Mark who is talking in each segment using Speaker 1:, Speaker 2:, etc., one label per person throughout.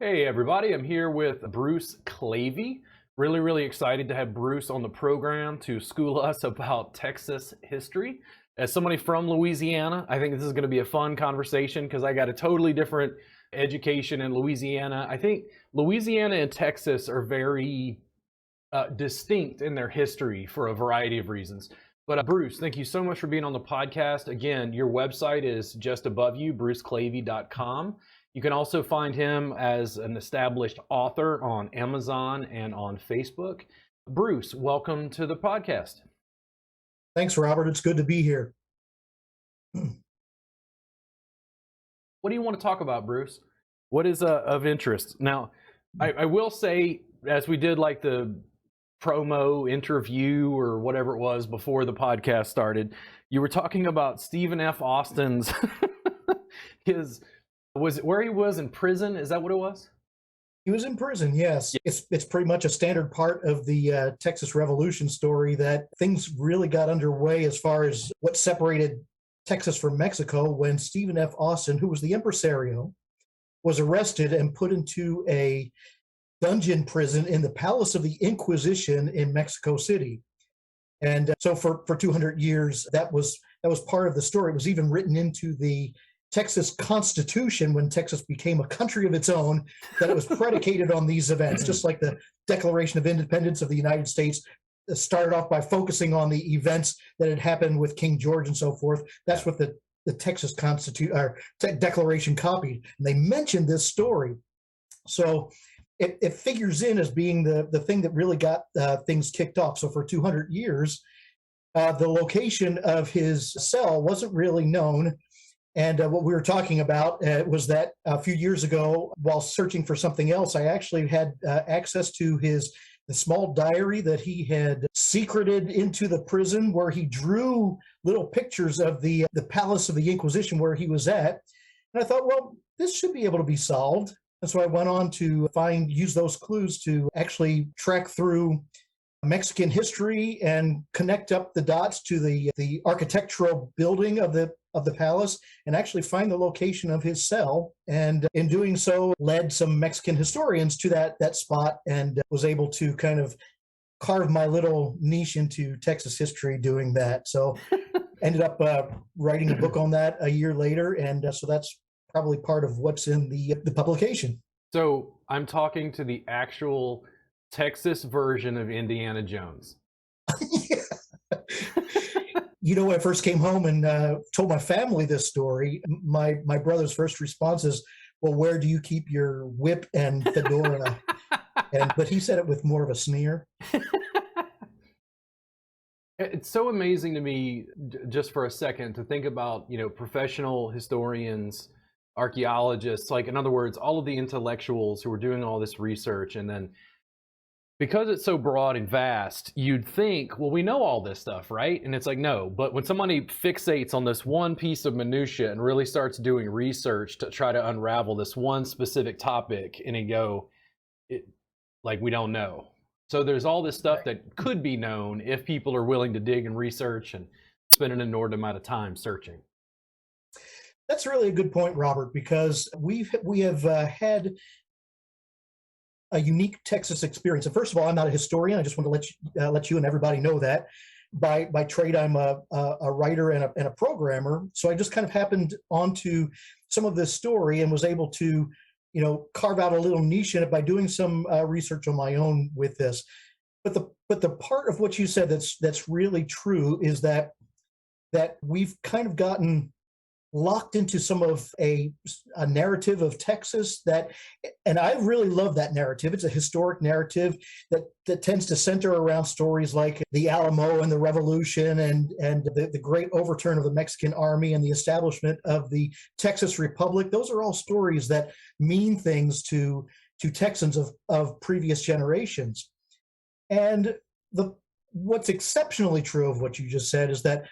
Speaker 1: Hey everybody, I'm here with Bruce Clavey. Really excited to have Bruce on the program to school us about Texas history. As somebody from Louisiana, I think this is going to be a fun conversation because I got a totally different education in Louisiana. I think Louisiana and Texas are very distinct in their history for a variety of reasons. But Bruce, thank you so much for being on the podcast. Again, your website is just above you, bruceclavey.com. You can also find him as an established author on Amazon and on Facebook. Bruce, welcome to the podcast.
Speaker 2: Thanks, Robert. It's good to be here.
Speaker 1: What do you want to talk about, Bruce? What is of interest? Now, I will say, as we did like the promo interview or whatever it was before the podcast started, you were talking about Stephen F. Austin's, was it where he was in prison? Is that what it was?
Speaker 2: He was in prison, yes. Yeah. It's pretty much a standard part of the Texas Revolution story that things really got underway as far as what separated Texas from Mexico when Stephen F. Austin, who was the impresario, was arrested and put into a dungeon prison in the Palace of the Inquisition in Mexico City. And so for 200 years, that was part of the story. It was even written into the Texas Constitution when Texas became a country of its own, that it was predicated on these events, just like the Declaration of Independence of the United States started off by focusing on the events that had happened with King George and so forth. That's what the Texas Declaration copied. And they mentioned this story. So it figures in as being the thing that really got things kicked off. So for 200 years, the location of his cell wasn't really known. And what we were talking about was that a few years ago, while searching for something else, I actually had access to the small diary that he had secreted into the prison, where he drew little pictures of the Palace of the Inquisition where he was at. And I thought, well, this should be able to be solved. And so I went on to use those clues to actually track through Mexican history and connect up the dots to the architectural building of the palace and actually find the location of his cell. And in doing so, led some Mexican historians to that spot and was able to kind of carve my little niche into Texas history doing that. So ended up writing a book on that a year later. And so that's probably part of what's in the publication.
Speaker 1: So I'm talking to the actual Texas version of Indiana Jones.
Speaker 2: You know, when I first came home and told my family this story, my brother's first response is, well, where do you keep your whip and fedora? But he said it with more of a sneer.
Speaker 1: It's so amazing to me, just for a second, to think about, professional historians, archaeologists, like, in other words, all of the intellectuals who are doing all this research, and then because it's so broad and vast, you'd think, well, we know all this stuff, right? And it's like, no. But when somebody fixates on this one piece of minutia and really starts doing research to try to unravel this one specific topic, and we don't know. So there's all this stuff that could be known if people are willing to dig and research and spend an inordinate amount of time searching.
Speaker 2: That's really a good point, Robert, because we have had a unique Texas experience. And first of all, I'm not a historian. I just want to let you and everybody know that. By trade, I'm a writer and a programmer. So I just kind of happened onto some of this story and was able to, carve out a little niche in it by doing some research on my own with this. But the part of what you said that's really true is that we've kind of gotten locked into some of a narrative of Texas and I really love that narrative. It's a historic narrative that tends to center around stories like the Alamo and the Revolution and the great overturn of the Mexican army and the establishment of the Texas Republic. Those are all stories that mean things to Texans of previous generations. And what's exceptionally true of what you just said is that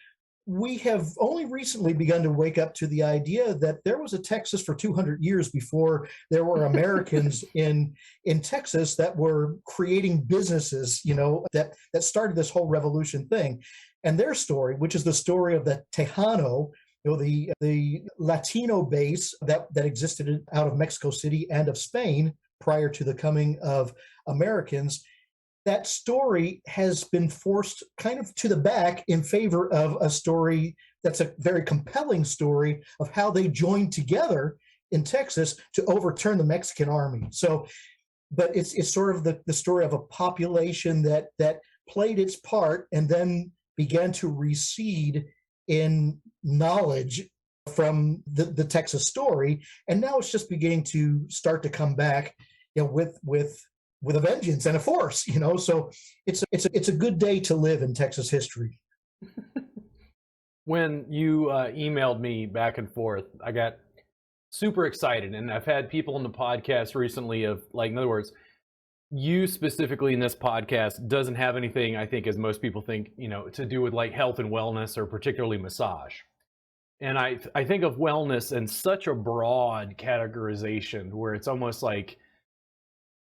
Speaker 2: we have only recently begun to wake up to the idea that there was a Texas for 200 years before there were Americans in Texas that were creating businesses, that started this whole revolution thing. And their story, which is the story of the Tejano, the Latino base that existed out of Mexico City and of Spain prior to the coming of Americans, that story has been forced kind of to the back in favor of a story that's a very compelling story of how they joined together in Texas to overturn the Mexican army. So, but it's sort of the story of a population that played its part and then began to recede in knowledge from the Texas story, and now it's just beginning to start to come back, with a vengeance and a force, So it's a good day to live in Texas history.
Speaker 1: When you emailed me back and forth, I got super excited, and I've had people on the podcast recently of, like, in other words, you specifically in this podcast doesn't have anything, I think, as most people think, to do with like health and wellness or particularly massage. And I think of wellness in such a broad categorization where it's almost like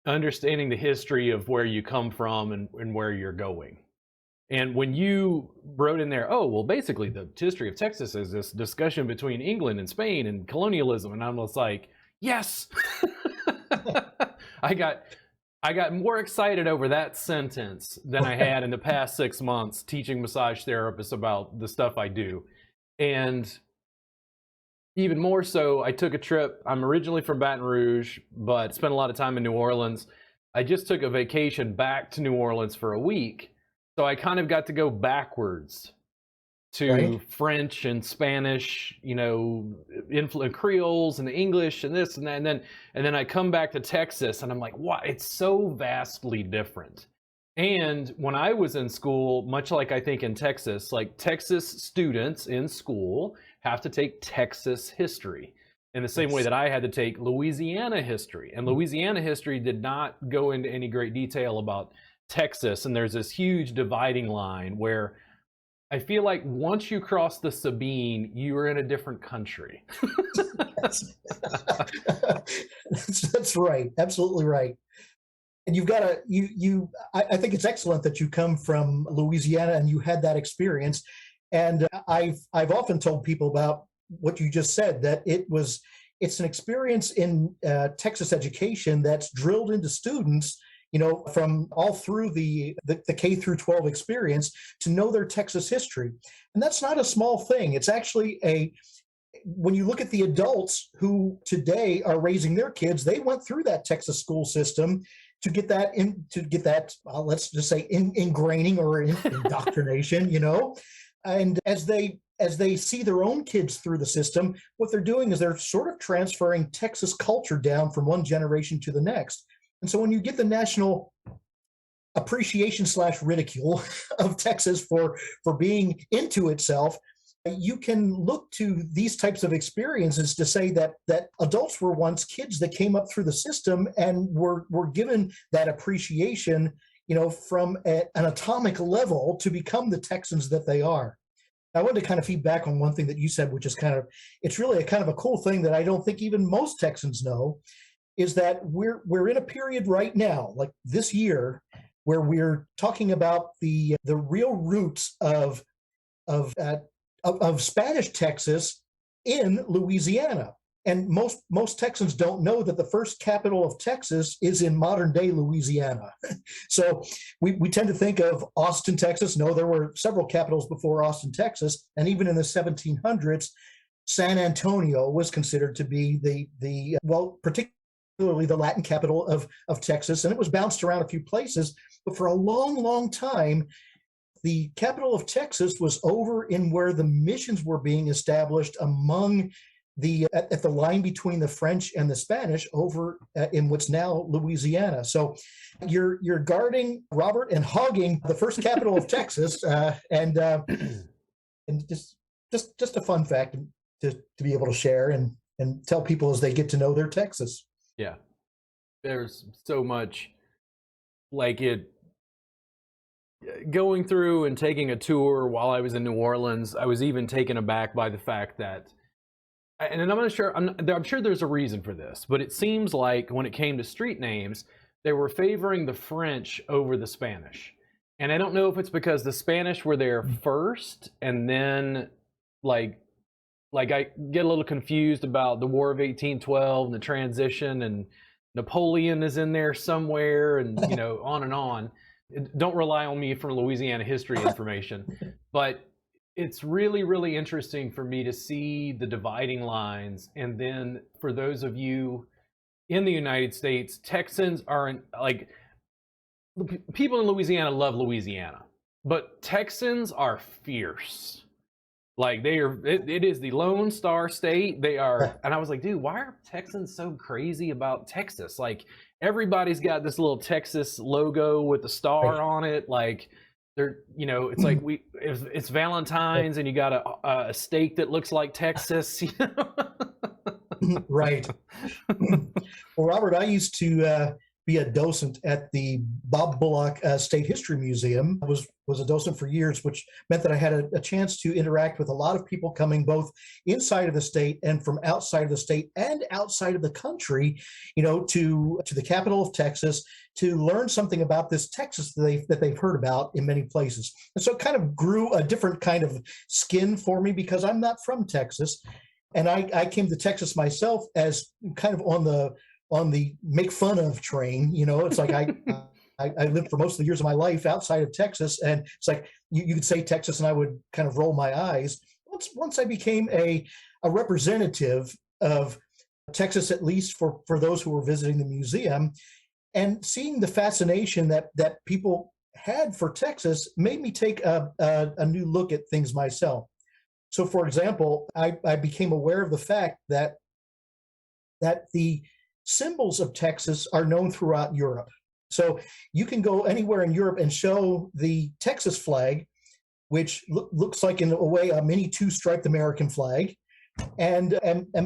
Speaker 1: understanding the history of where you come from and where you're going. And when you wrote in there, oh, well, basically the history of Texas is this discussion between England and Spain and colonialism, and I'm just like, yes. I got more excited over that sentence than I had in the past 6 months teaching massage therapists about the stuff I do. And even more so, I took a trip. I'm originally from Baton Rouge, but spent a lot of time in New Orleans. I just took a vacation back to New Orleans for a week. So I kind of got to go backwards to
Speaker 2: Right.
Speaker 1: French and Spanish, Creoles and English and this and that. And then I come back to Texas and I'm like, wow, it's so vastly different. And when I was in school, much like I think in Texas, like Texas students in school have to take Texas history in the same way that I had to take Louisiana history. And Louisiana history did not go into any great detail about Texas. And there's this huge dividing line where I feel like once you cross the Sabine, you are in a different country.
Speaker 2: that's right. Absolutely right. And you've got to, I think it's excellent that you come from Louisiana and you had that experience. And I've often told people about what you just said, that it's an experience in Texas education that's drilled into students, from all through the K through 12 experience to know their Texas history. And that's not a small thing. It's actually when you look at the adults who today are raising their kids, they went through that Texas school system to get that let's just say ingraining or indoctrination, and as they see their own kids through the system, what they're doing is they're sort of transferring Texas culture down from one generation to the next. And so when you get the national appreciation / ridicule of Texas for being into itself, you can look to these types of experiences to say that adults were once kids that came up through the system and were given that appreciation, from an atomic level to become the Texans that they are. I wanted to kind of feedback on one thing that you said, which is it's really a kind of a cool thing that I don't think even most Texans know, is that we're in a period right now, like this year, where we're talking about the real roots of Spanish Texas in Louisiana. And most Texans don't know that the first capital of Texas is in modern day Louisiana. So we tend to think of Austin, Texas. No, there were several capitals before Austin, Texas. And even in the 1700s, San Antonio was considered to be particularly the Latin capital of Texas. And it was bounced around a few places. But for a long, long time, the capital of Texas was over in where the missions were being established among at the line between the French and the Spanish over in what's now Louisiana. So you're guarding, Robert, and hogging the first capital of Texas, and just a fun fact to be able to share and tell people as they get to know their Texas.
Speaker 1: Yeah, there's so much like it. Going through and taking a tour while I was in New Orleans, I was even taken aback by the fact that, and I'm not sure, I'm sure there's a reason for this, but it seems like when it came to street names, they were favoring the French over the Spanish. And I don't know if it's because the Spanish were there first and then like like I get a little confused about the War of 1812 and the transition, and Napoleon is in there somewhere, and on and on. Don't rely on me for Louisiana history information, but it's really, really interesting for me to see the dividing lines. And then for those of you in the United States, Texans aren't like, people in Louisiana love Louisiana, but Texans are fierce. Like they are, it is the Lone Star State. They are, and I was like, dude, why are Texans so crazy about Texas? Like everybody's got this little Texas logo with the star on it. Like they're, it's like it's Valentine's and you got a steak that looks like Texas.
Speaker 2: Right. Well, Robert, I used to be a docent at the Bob Bullock State History Museum. I was a docent for years, which meant that I had a chance to interact with a lot of people coming both inside of the state and from outside of the state and outside of the country, to the capital of Texas, to learn something about this Texas that they've heard about in many places. And so it kind of grew a different kind of skin for me because I'm not from Texas. And I came to Texas myself as kind of on the make fun of train. It's like I lived for most of the years of my life outside of Texas, and it's like you could say Texas and I would kind of roll my eyes. Once I became a representative of Texas, at least for those who were visiting the museum, and seeing the fascination that people had for Texas made me take a new look at things myself. So, for example, I became aware of the fact that the symbols of Texas are known throughout Europe. So you can go anywhere in Europe and show the Texas flag, which looks like in a way a mini two-striped American flag, and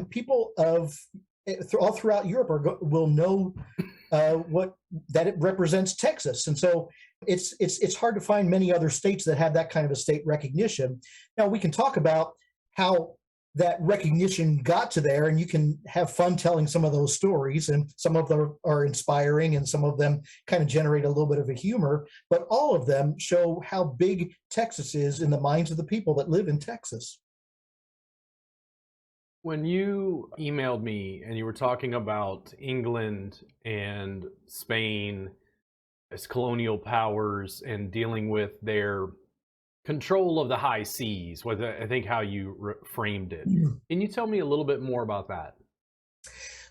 Speaker 2: people all throughout Europe will know that it represents Texas. And so it's hard to find many other states that have that kind of a state recognition. Now we can talk about how that recognition got to there, and you can have fun telling some of those stories, and some of them are inspiring and some of them kind of generate a little bit of a humor, but all of them show how big Texas is in the minds of the people that live in Texas.
Speaker 1: When you emailed me and you were talking about England and Spain as colonial powers and dealing with their control of the high seas, was I think how you framed it. Can you tell me a little bit more about that?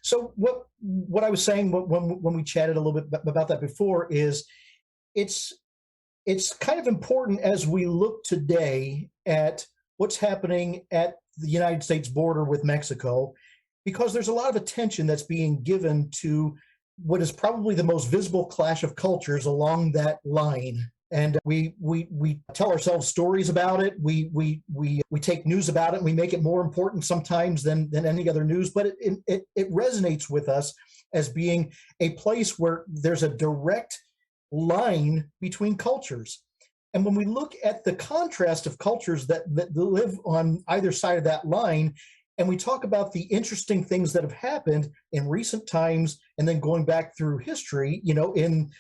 Speaker 2: So what I was saying when we chatted a little bit about that before is it's kind of important as we look today at what's happening at the United States border with Mexico, because there's a lot of attention that's being given to what is probably the most visible clash of cultures along that line. And we tell ourselves stories about it. We take news about it, and we make it more important sometimes than any other news. But it resonates with us as being a place where there's a direct line between cultures. And when we look at the contrast of cultures that live on either side of that line, and we talk about the interesting things that have happened in recent times, and then going back through history, in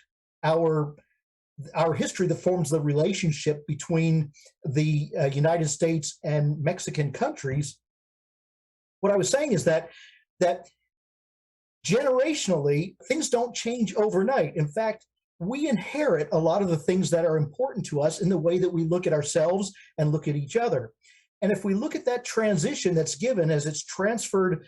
Speaker 2: our history that forms the relationship between the United States and Mexican countries, what I was saying is that generationally, things don't change overnight. In fact, we inherit a lot of the things that are important to us in the way that we look at ourselves and look at each other. And if we look at that transition that's given as it's transferred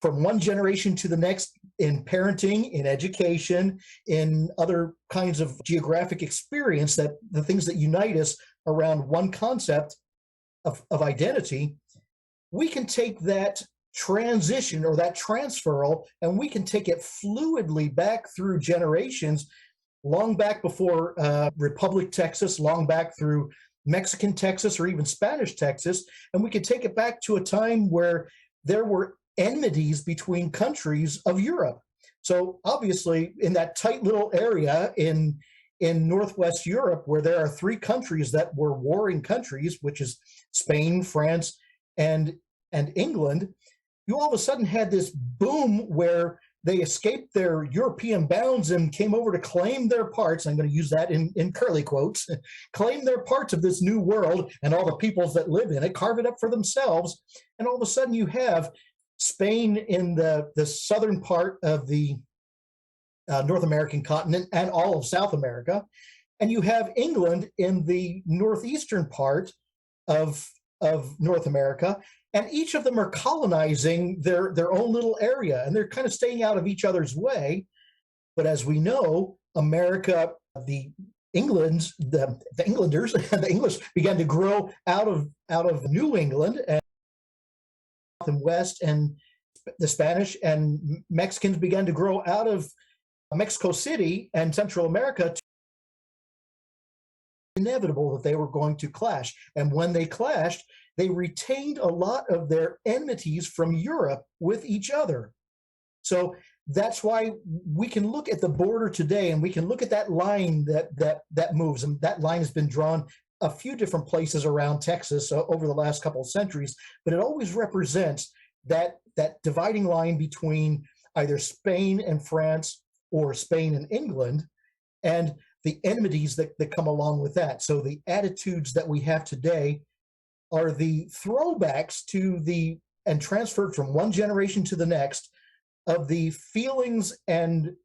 Speaker 2: from one generation to the next in parenting, in education, in other kinds of geographic experience, that the things that unite us around one concept of identity, we can take that transition or that transferal and we can take it fluidly back through generations, long back before Republic Texas, long back through Mexican Texas or even Spanish Texas, and we can take it back to a time where there were enmities between countries of Europe. So obviously in that tight little area in Northwest Europe, where there are three countries that were warring countries, which is Spain, France, and England, you all of a sudden had this boom where they escaped their European bounds and came over to claim their parts. I'm going to use that in curly quotes, claim their parts of this new world and all the peoples that live in it, carve it up for themselves. And all of a sudden you have Spain in the southern part of the North American continent and all of South America. And you have England in the northeastern part of North America. And each of them are colonizing their own little area, and they're kind of staying out of each other's way. But as we know, America, the Englanders, the English began to grow out of New England and South and West, and the Spanish and Mexicans began to grow out of Mexico City and Central America. Inevitable that they were going to clash, and when they clashed, they retained a lot of their enmities from Europe with each other. So that's why we can look at the border today, and we can look at that line that moves, and that line has been drawn a few different places around Texas over the last couple of centuries, but it always represents that dividing line between either Spain and France or Spain and England, and the enmities that come along with that. So the attitudes that we have today are the throwbacks to and transferred from one generation to the next of the feelings and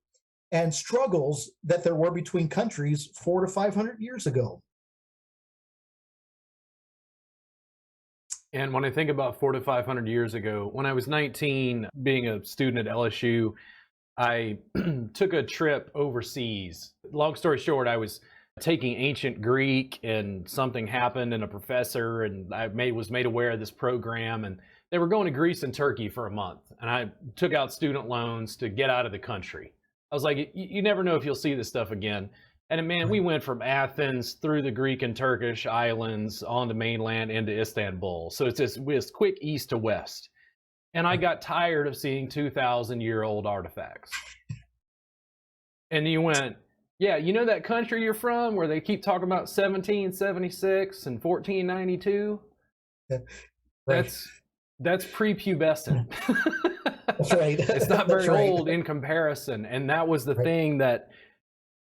Speaker 2: struggles that there were between countries 400 to 500 years ago.
Speaker 1: And when I think about 400 to 500 years ago, when I was 19, being a student at LSU, I took a trip overseas. Long story short, I was taking ancient Greek, and something happened, and a professor and I was made aware of this program, and they were going to Greece and Turkey for a month, and I took out student loans to get out of the country. I was like, you never know if you'll see this stuff again. And man, we went from Athens through the Greek and Turkish islands on the mainland into Istanbul. So it's this quick east to west. And I got tired of seeing 2,000-year-old artifacts. And you went, yeah, you know that country you're from where they keep talking about 1776 and 1492? Yeah, right. That's prepubescent.
Speaker 2: That's right.
Speaker 1: It's not very old in comparison. And that was the thing that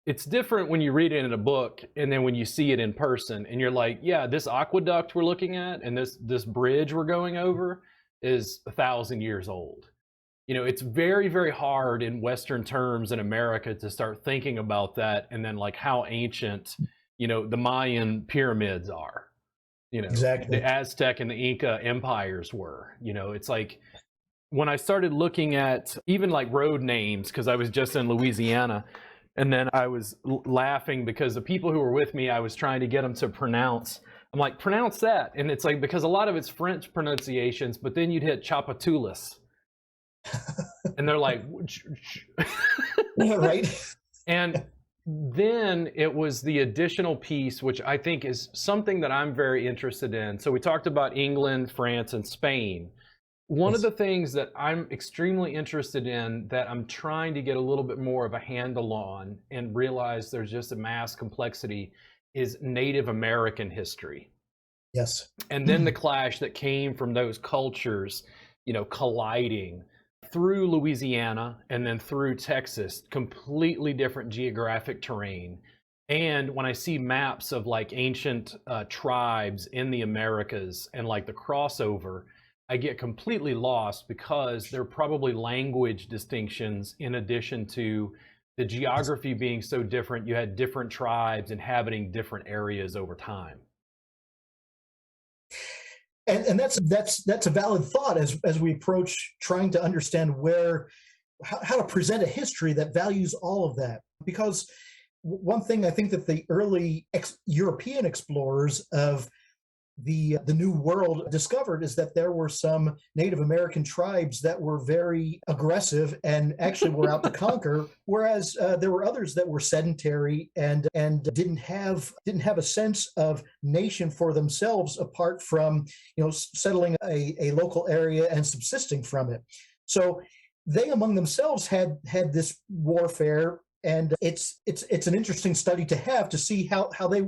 Speaker 1: it's different when you read it in a book and then when you see it in person and you're like, yeah, this aqueduct we're looking at and this bridge we're going over is 1,000 years old. You know, it's very, very hard in Western terms in America to start thinking about that and then like how ancient, you know, the Mayan pyramids are, you know, exactly. The Aztec and the Inca empires were, you know, it's like when I started looking at even like road names, because I was just in Louisiana, and then I was laughing because the people who were with me, I was trying to get them to pronounce. I'm like, pronounce that. And it's like, because a lot of it's French pronunciations, but then you'd hit Tchoupitoulas. And they're like,
Speaker 2: yeah, right.
Speaker 1: And then it was the additional piece, which I think is something that I'm very interested in. So we talked about England, France, and Spain. One of the things that I'm extremely interested in that I'm trying to get a little bit more of a handle on and realize there's just a mass complexity is Native American history.
Speaker 2: Yes.
Speaker 1: And then the clash that came from those cultures, you know, colliding through Louisiana and then through Texas, completely different geographic terrain. And when I see maps of like ancient tribes in the Americas and like the crossover, I get completely lost because there are probably language distinctions in addition to the geography being so different. You had different tribes inhabiting different areas over time.
Speaker 2: And that's a valid thought as we approach trying to understand how to present a history that values all of that. Because one thing I think that the early European explorers of the New World discovered is that there were some Native American tribes that were very aggressive and actually were out to conquer, whereas there were others that were sedentary and didn't have a sense of nation for themselves apart from, you know, settling a local area and subsisting from it. So they among themselves had this warfare, and it's an interesting study to have to see how they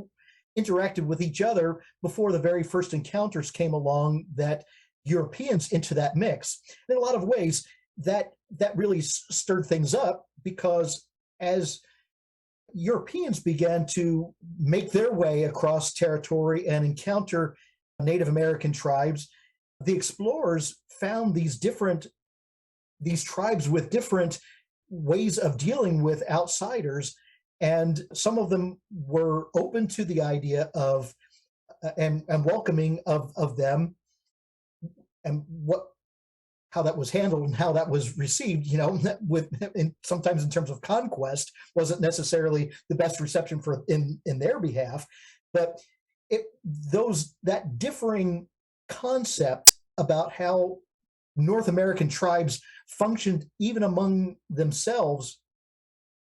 Speaker 2: interacted with each other before the very first encounters came along that Europeans into that mix. In a lot of ways, that that really stirred things up, because as Europeans began to make their way across territory and encounter Native American tribes, the explorers found these tribes with different ways of dealing with outsiders, and some of them were open to the idea of and welcoming of them, and how that was handled and how that was received, sometimes in terms of conquest, wasn't necessarily the best reception in their behalf. But that differing concept about how North American tribes functioned even among themselves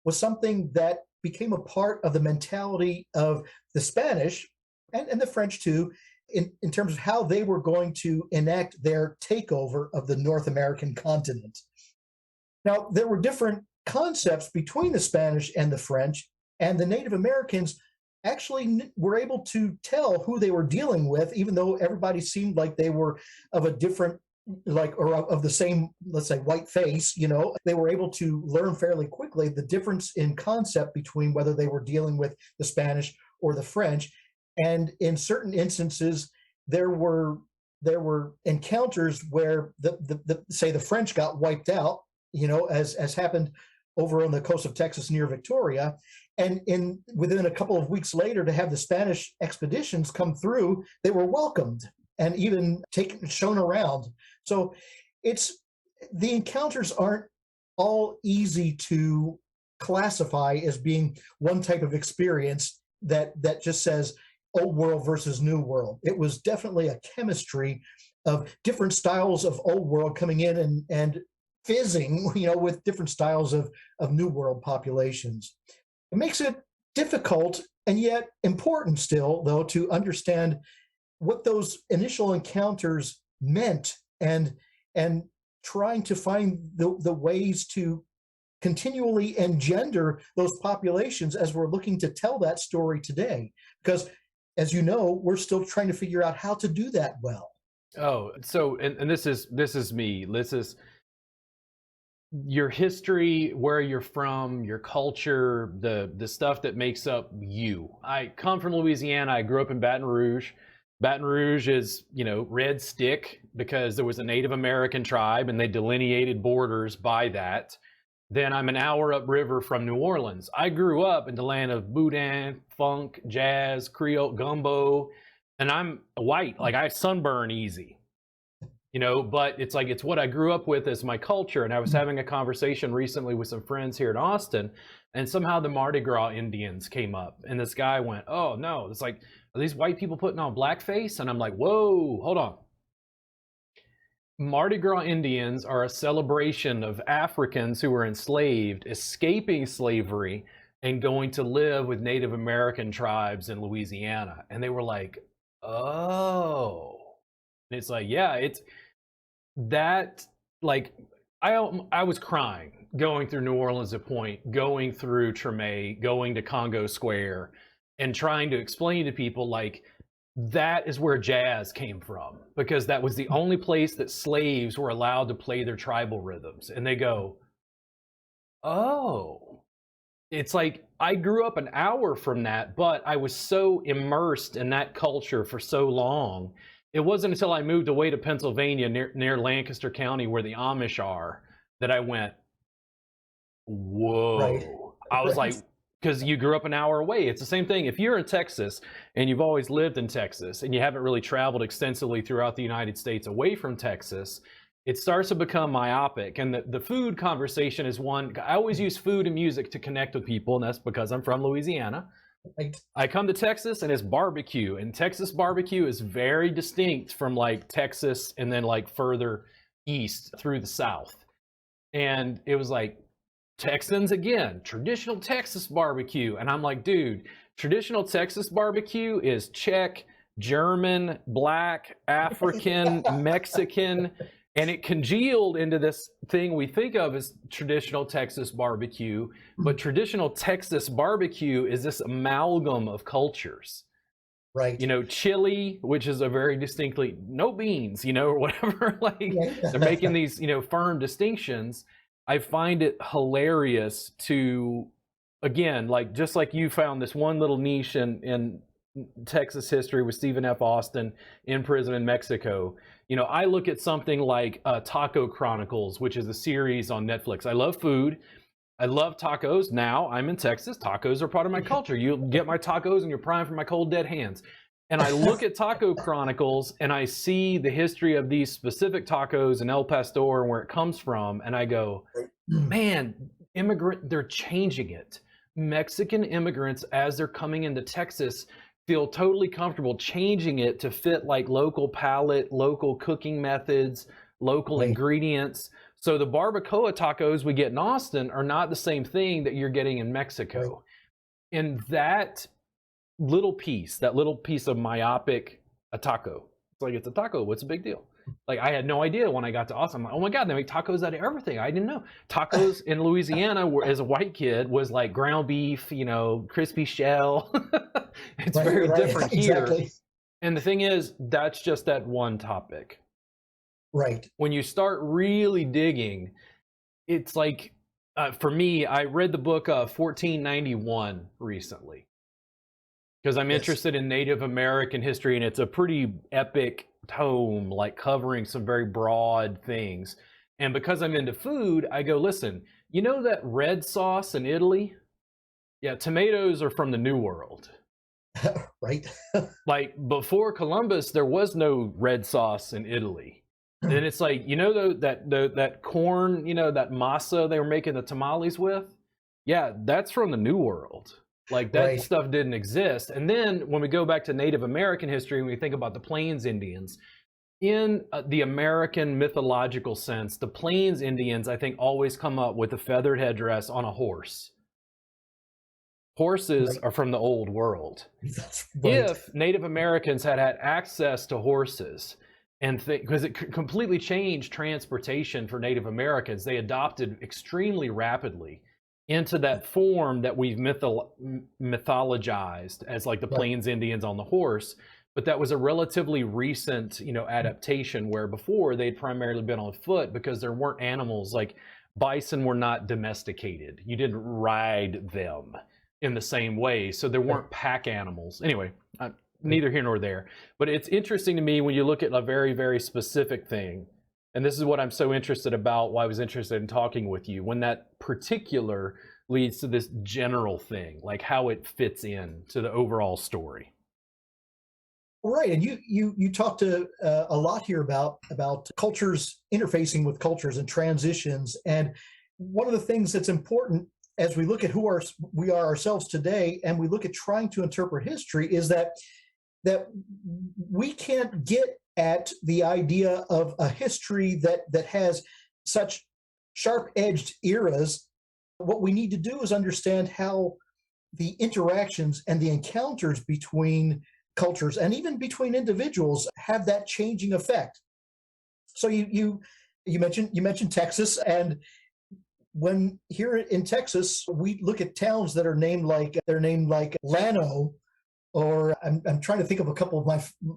Speaker 2: was something that became a part of the mentality of the Spanish and the French too, in terms of how they were going to enact their takeover of the North American continent. Now, there were different concepts between the Spanish and the French, and the Native Americans actually were able to tell who they were dealing with, even though everybody seemed like they were of a different, or of the same, let's say, white face. They were able to learn fairly quickly the difference in concept between whether they were dealing with the Spanish or the French. And in certain instances, there were encounters where the French got wiped out, as happened over on the coast of Texas near Victoria. And within a couple of weeks later, to have the Spanish expeditions come through, they were welcomed and even shown around. So the encounters aren't all easy to classify as being one type of experience that just says old world versus new world. It was definitely a chemistry of different styles of old world coming in and fizzing, with different styles of new world populations. It makes it difficult and yet important still, though, to understand what those initial encounters meant, and trying to find the ways to continually engender those populations as we're looking to tell that story today. Because, as you know, we're still trying to figure out how to do that well.
Speaker 1: Oh, so, and this is me. This is your history, where you're from, your culture, the stuff that makes up you. I come from Louisiana. I grew up in Baton Rouge. Baton Rouge is, red stick because there was a Native American tribe and they delineated borders by that. Then I'm an hour upriver from New Orleans. I grew up in the land of boudin, funk, jazz, Creole, gumbo, and I'm white. Like, I sunburn easy. But it's what I grew up with as my culture. And I was having a conversation recently with some friends here in Austin, and somehow the Mardi Gras Indians came up, and this guy went, "Oh no, it's like, are these white people putting on blackface?" And I'm like, whoa, hold on. Mardi Gras Indians are a celebration of Africans who were enslaved, escaping slavery, and going to live with Native American tribes in Louisiana. And they were like, oh. And it's like, yeah, it's that, like, I was crying going through New Orleans at Point, going through Treme, going to Congo Square, and trying to explain to people, like, that is where jazz came from, because that was the only place that slaves were allowed to play their tribal rhythms. And they go, oh. It's like, I grew up an hour from that, but I was so immersed in that culture for so long. It wasn't until I moved away to Pennsylvania near Lancaster County, where the Amish are, that I went, whoa. Right. I was like, because you grew up an hour away. It's the same thing. If you're in Texas and you've always lived in Texas and you haven't really traveled extensively throughout the United States away from Texas, it starts to become myopic. And the food conversation is one. I always use food and music to connect with people, and that's because I'm from Louisiana. I come to Texas and it's barbecue, and Texas barbecue is very distinct from like Texas and then like further east through the South. And it was like, Texans again, traditional Texas barbecue. And I'm like, dude, traditional Texas barbecue is Czech, German, Black, African, Mexican, and it congealed into this thing we think of as traditional Texas barbecue. But traditional Texas barbecue is this amalgam of cultures.
Speaker 2: Right.
Speaker 1: Chili, which is a very distinctly no beans, or whatever. Like, they're making these, firm distinctions. I find it hilarious to, again, like just like you found this one little niche in Texas history with Stephen F. Austin in prison in Mexico. You know, I look at something like Taco Chronicles, which is a series on Netflix. I love food. I love tacos. Now I'm in Texas. Tacos are part of my culture. You get my tacos and you're prying from my cold, dead hands. And I look at Taco Chronicles and I see the history of these specific tacos in El Pastor and where it comes from. And I go, man, they're changing it. Mexican immigrants, as they're coming into Texas, feel totally comfortable changing it to fit like local palate, local cooking methods, local ingredients. So the barbacoa tacos we get in Austin are not the same thing that you're getting in Mexico. And that little piece of myopic, a taco. It's like, it's a taco. What's the big deal? Like, I had no idea when I got to Austin. I'm like, oh my God, they make tacos out of everything. I didn't know. Tacos in Louisiana, as a white kid, was like ground beef, you know, crispy shell. It's very different here. Exactly. And the thing is, that's just that one topic.
Speaker 2: Right.
Speaker 1: When you start really digging, it's like, for me, I read the book 1491 recently because I'm interested in Native American history, and it's a pretty epic tome, like covering some very broad things. And because I'm into food, I go, listen, you know that red sauce in Italy? Yeah, tomatoes are from the New World.
Speaker 2: Right.
Speaker 1: Like before Columbus, there was no red sauce in Italy. And it's like, you know, that corn, you know, that masa they were making the tamales with? Yeah, that's from the New World. Like that stuff didn't exist. And then when we go back to Native American history, when we think about the Plains Indians, in the American mythological sense, the Plains Indians, I think, always come up with a feathered headdress on a horse. Horses are from the old world. If Native Americans had had access to horses, and because it completely changed transportation for Native Americans, they adopted extremely rapidly into that form that we've mythologized as like the Plains Indians on the horse. But that was a relatively recent, you know, adaptation, where before they'd primarily been on foot because there weren't animals like bison were not domesticated. You didn't ride them in the same way. So there weren't pack animals. Anyway, neither here nor there. But it's interesting to me when you look at a very, very specific thing. And this is what I'm so interested about, why I was interested in talking with you, when that particular leads to this general thing, like how it fits in to the overall story.
Speaker 2: Right, and you talked a lot here about cultures interfacing with cultures and transitions. And one of the things that's important as we look at who we are ourselves today, and we look at trying to interpret history, is that we can't get at the idea of a history that has such sharp-edged eras. What we need to do is understand how the interactions and the encounters between cultures and even between individuals have that changing effect. So you mentioned Texas, and when here in Texas we look at towns that are named like Llano, or I'm trying to think of a couple of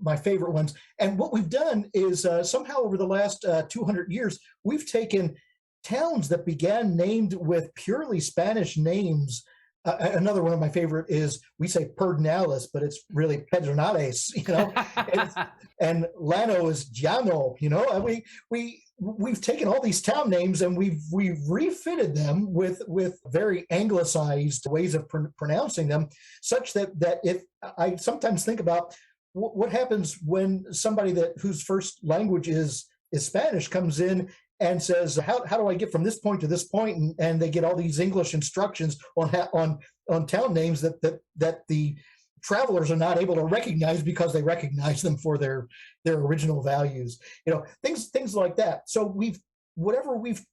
Speaker 2: my favorite ones. And what we've done is somehow over the last 200 years, we've taken towns that began named with purely Spanish names. Another one of my favorite is, we say Pedernales, but it's really Pedernales, you know, and Llano is Llano, you know. And we've taken all these town names and we've refitted them with very anglicized ways of pronouncing them, such that if I sometimes think about what happens when somebody whose first language is Spanish comes in and says, how do I get from this point to this point? And they get all these English instructions on town names that the travelers are not able to recognize because they recognize them for their original values. You know, things like that. So whatever we've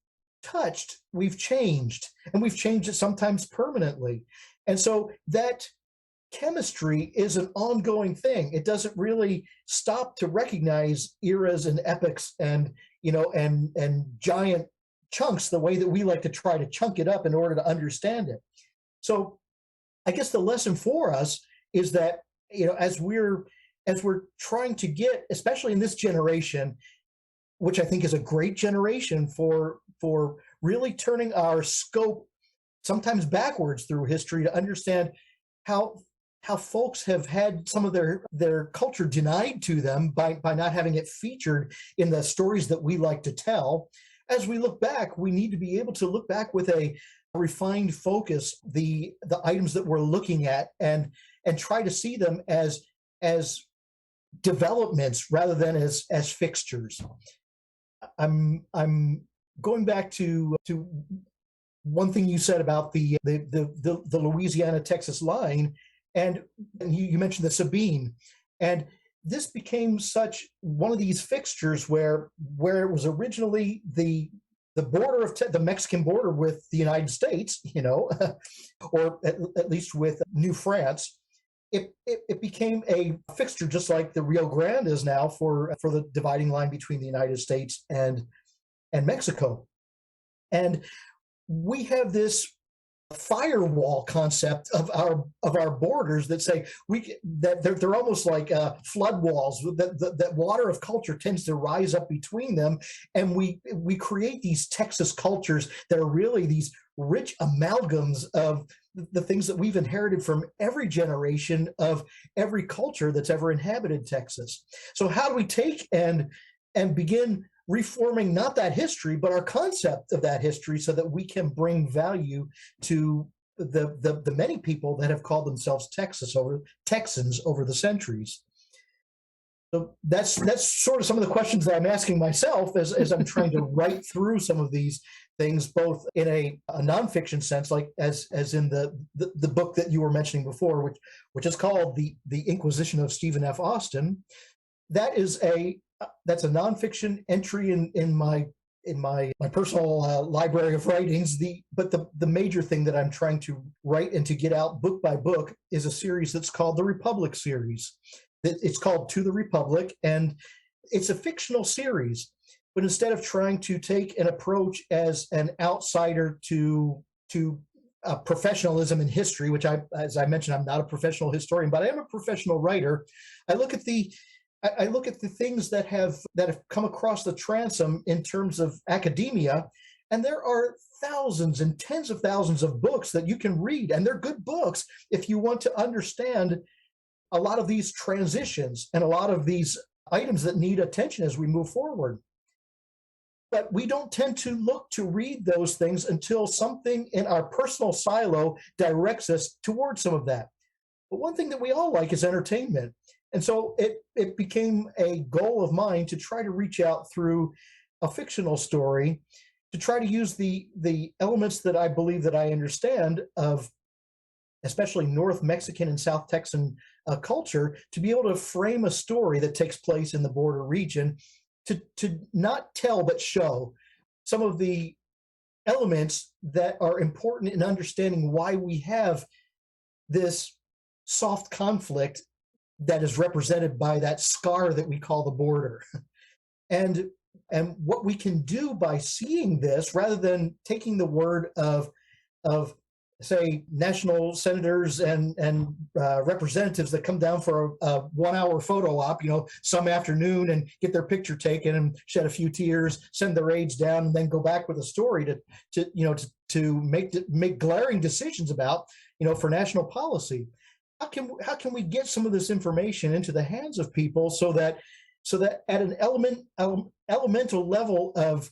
Speaker 2: touched, we've changed, and we've changed it sometimes permanently. And so that chemistry is an ongoing thing. It doesn't really stop to recognize eras and epochs and, you know, and giant chunks the way that we like to try to chunk it up in order to understand it. So I guess the lesson for us is that, you know, as we're trying to get, especially in this generation, which I think is a great generation for really turning our scope sometimes backwards through history to understand how folks have had some of their culture denied to them by not having it featured in the stories that we like to tell. As we look back, we need to be able to look back with a refined focus, the items that we're looking at, and try to see them as developments rather than as fixtures. I'm going back to one thing you said about the Louisiana-Texas line, and you mentioned the Sabine, and this became such one of these fixtures where it was originally the border of the Mexican border with the United States, or at least with New France. It became a fixture, just like the Rio Grande is now for the dividing line between the United States and Mexico. And we have this firewall concept of our borders that say that they're almost like flood walls, that water of culture tends to rise up between them, and we create these Texas cultures that are really these rich amalgams of the things that we've inherited from every generation of every culture that's ever inhabited Texas. So how do we take and begin reforming not that history, but our concept of that history, so that we can bring value to the many people that have called themselves Texans over the centuries? So that's sort of some of the questions that I'm asking myself as I'm trying to write through some of these things, both in a nonfiction sense, like as in the book that you were mentioning before, which is called the Inquisition of Stephen F. Austin. That's a nonfiction entry in my personal library of writings. But the major thing that I'm trying to write and to get out book by book is a series that's called the Republic series. It's called To the Republic, and it's a fictional series. But instead of trying to take an approach as an outsider to professionalism in history, which as I mentioned, I'm not a professional historian, but I am a professional writer. I look at the things that have come across the transom in terms of academia, and there are thousands and tens of thousands of books that you can read, and they're good books if you want to understand a lot of these transitions and a lot of these items that need attention as we move forward. But we don't tend to look to read those things until something in our personal silo directs us towards some of that. But one thing that we all like is entertainment. And so it became a goal of mine to try to reach out through a fictional story to try to use the elements that I believe that I understand of especially North Mexican and South Texan culture, to be able to frame a story that takes place in the border region, to not tell but show some of the elements that are important in understanding why we have this soft conflict that is represented by that scar that we call the border. And what we can do by seeing this, rather than taking the word of say national senators and representatives that come down for a 1 hour photo op, some afternoon, and get their picture taken and shed a few tears, send their aides down, and then go back with a story to make glaring decisions about, for national policy. How can we get some of this information into the hands of people so that at an elemental level of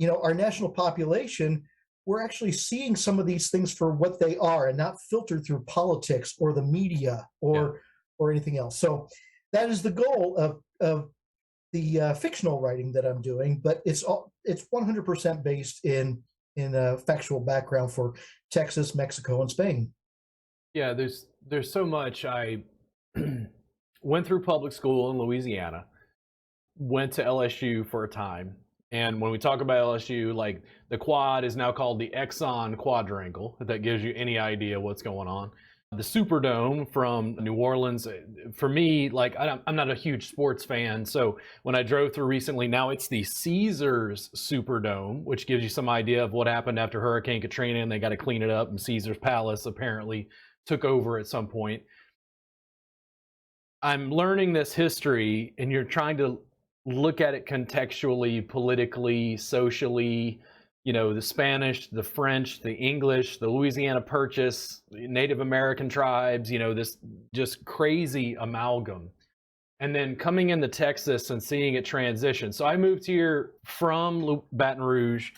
Speaker 2: our national population, we're actually seeing some of these things for what they are and not filtered through politics or the media or anything else. So that is the goal of the fictional writing that I'm doing, but it's 100% based in a factual background for Texas, Mexico, and Spain.
Speaker 1: Yeah, there's so much. I went through public school in Louisiana, went to LSU for a time. And when we talk about LSU, like the quad is now called the Exxon Quadrangle, if that gives you any idea what's going on. The Superdome from New Orleans, for me, like I'm not a huge sports fan, so when I drove through recently, now it's the Caesars Superdome, which gives you some idea of what happened after Hurricane Katrina, and they got to clean it up, and Caesar's Palace apparently took over at some point. I'm learning this history, and you're trying to look at it contextually, politically, socially, the Spanish, the French, the English, the Louisiana Purchase, Native American tribes, this just crazy amalgam. And then coming into Texas and seeing it transition. So I moved here from Baton Rouge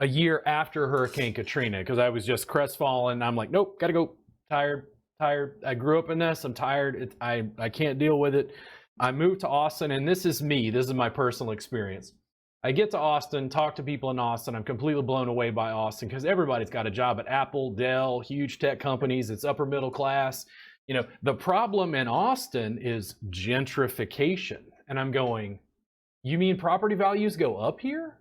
Speaker 1: a year after Hurricane Katrina because I was just crestfallen. I'm like, nope, gotta go. Tired. I grew up in this. I'm tired. I can't deal with it. I moved to Austin, and this is me. This is my personal experience. I get to Austin, talk to people in Austin. I'm completely blown away by Austin because everybody's got a job at Apple, Dell, huge tech companies. It's upper middle class. The problem in Austin is gentrification. And I'm going, you mean property values go up here?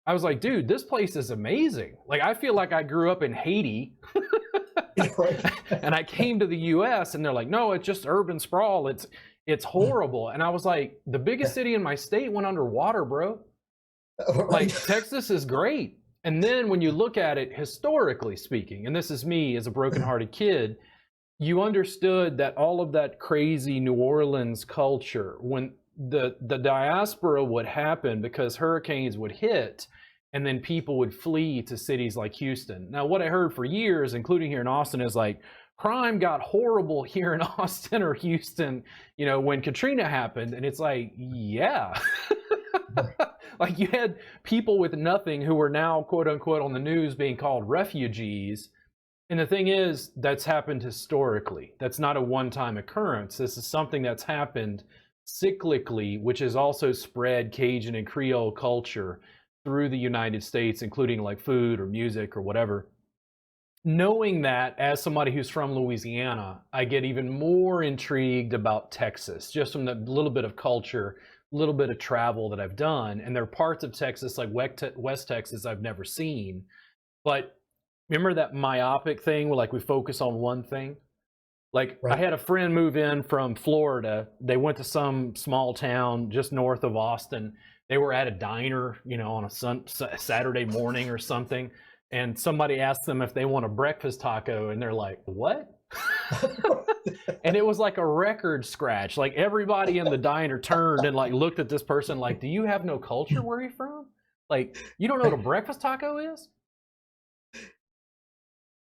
Speaker 1: I was like, dude, this place is amazing. Like, I feel like I grew up in Haiti and I came to the US and they're like, no, it's just urban sprawl. It's horrible. And I was like, the biggest city in my state went underwater, bro. Like, Texas is great. And then when you look at it historically speaking, and this is me as a brokenhearted kid, you understood that all of that crazy New Orleans culture, when the diaspora would happen because hurricanes would hit and then people would flee to cities like Houston. Now, what I heard for years, including here in Austin, is like, crime got horrible here in Austin or Houston, when Katrina happened. And it's like, yeah. Like, you had people with nothing who were now, quote unquote, on the news being called refugees. And the thing is, that's happened historically. That's not a one-time occurrence. This is something that's happened cyclically, which has also spread Cajun and Creole culture through the United States, including like food or music or whatever. Knowing that, as somebody who's from Louisiana, I get even more intrigued about Texas, just from the little bit of culture, little bit of travel that I've done. And there are parts of Texas, like West Texas, I've never seen. But remember that myopic thing where, like, we focus on one thing? Like, right. I had a friend move in from Florida. They went to some small town just north of Austin. They were at a diner, on a Saturday morning or something. And somebody asked them if they want a breakfast taco. And they're like, what? And it was like a record scratch. Like, everybody in the diner turned and like looked at this person like, do you have no culture where you're from? Like, you don't know what a breakfast taco is?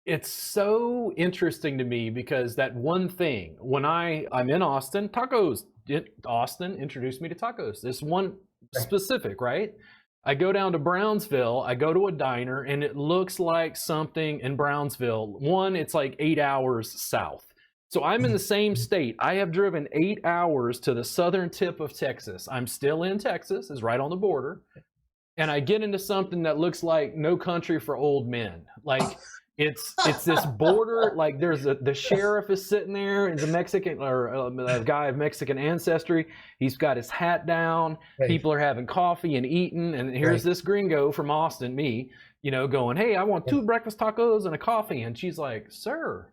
Speaker 1: It's so interesting to me because that one thing, when I'm in Austin, tacos, Austin introduced me to tacos. This one specific, right? I go down to Brownsville, I go to a diner, and it looks like something in Brownsville. One, it's like 8 hours south. So I'm in the same state. I have driven 8 hours to the southern tip of Texas. I'm still in Texas, it's right on the border. And I get into something that looks like No Country for Old Men. Like, it's this border, like the sheriff is sitting there, and the Mexican or a guy of Mexican ancestry. He's got his hat down. Right. People are having coffee and eating, and here's this gringo from Austin, me, going, hey, I want 2 breakfast tacos and a coffee. And she's like, sir,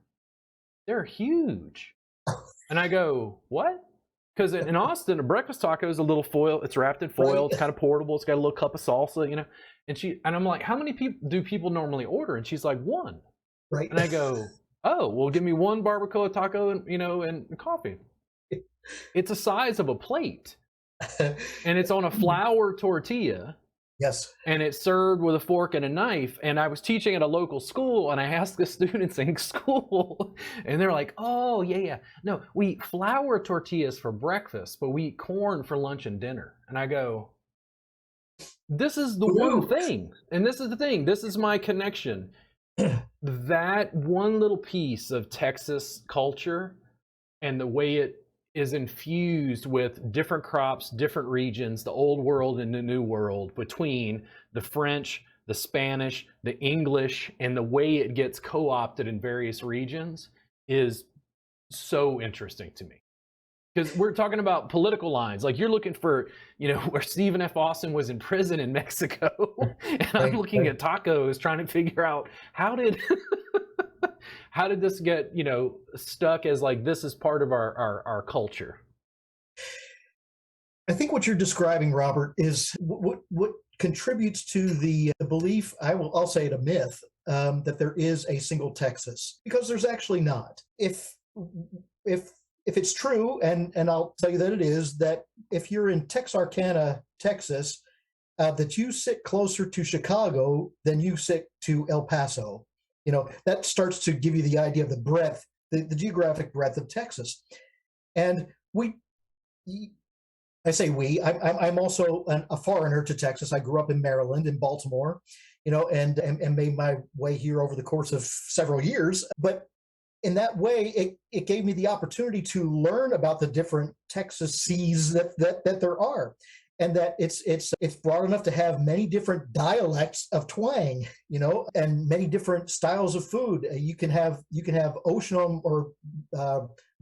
Speaker 1: they're huge. And I go, what? Because in Austin, a breakfast taco is a little foil. It's wrapped in foil. It's kind of portable. It's got a little cup of salsa, And I'm like, how many people do people normally order? And she's like, 1. Right. And I go, oh, well, give me 1 barbacoa taco and, and coffee. It's the size of a plate. And it's on a flour tortilla.
Speaker 2: Yes.
Speaker 1: And it's served with a fork and a knife. And I was teaching at a local school, and I asked the students in school, and they're like, oh, yeah. No, we eat flour tortillas for breakfast, but we eat corn for lunch and dinner. And I go, this is the one thing. And this is the thing. This is my connection. That one little piece of Texas culture and the way it is infused with different crops, different regions, the old world and the new world, between the French, the Spanish, the English, and the way it gets co-opted in various regions is so interesting to me. Because we're talking about political lines. Like, you're looking for, where Stephen F. Austin was in prison in Mexico. And I'm looking at tacos trying to figure out how did this get, stuck as like, this is part of our culture.
Speaker 2: I think what you're describing, Robert, is what contributes to the belief, I'll say it a myth, that there is a single Texas, because there's actually not. If it's true, and I'll tell you that it is, that if you're in Texarkana, Texas, that you sit closer to Chicago than you sit to El Paso. That starts to give you the idea of the breadth, the geographic breadth of Texas. And I say I'm also a foreigner to Texas. I grew up in Maryland, in Baltimore, and made my way here over the course of several years. But in that way, it gave me the opportunity to learn about the different Texas seas that there are, and that it's broad enough to have many different dialects of twang, and many different styles of food. You can have ocean or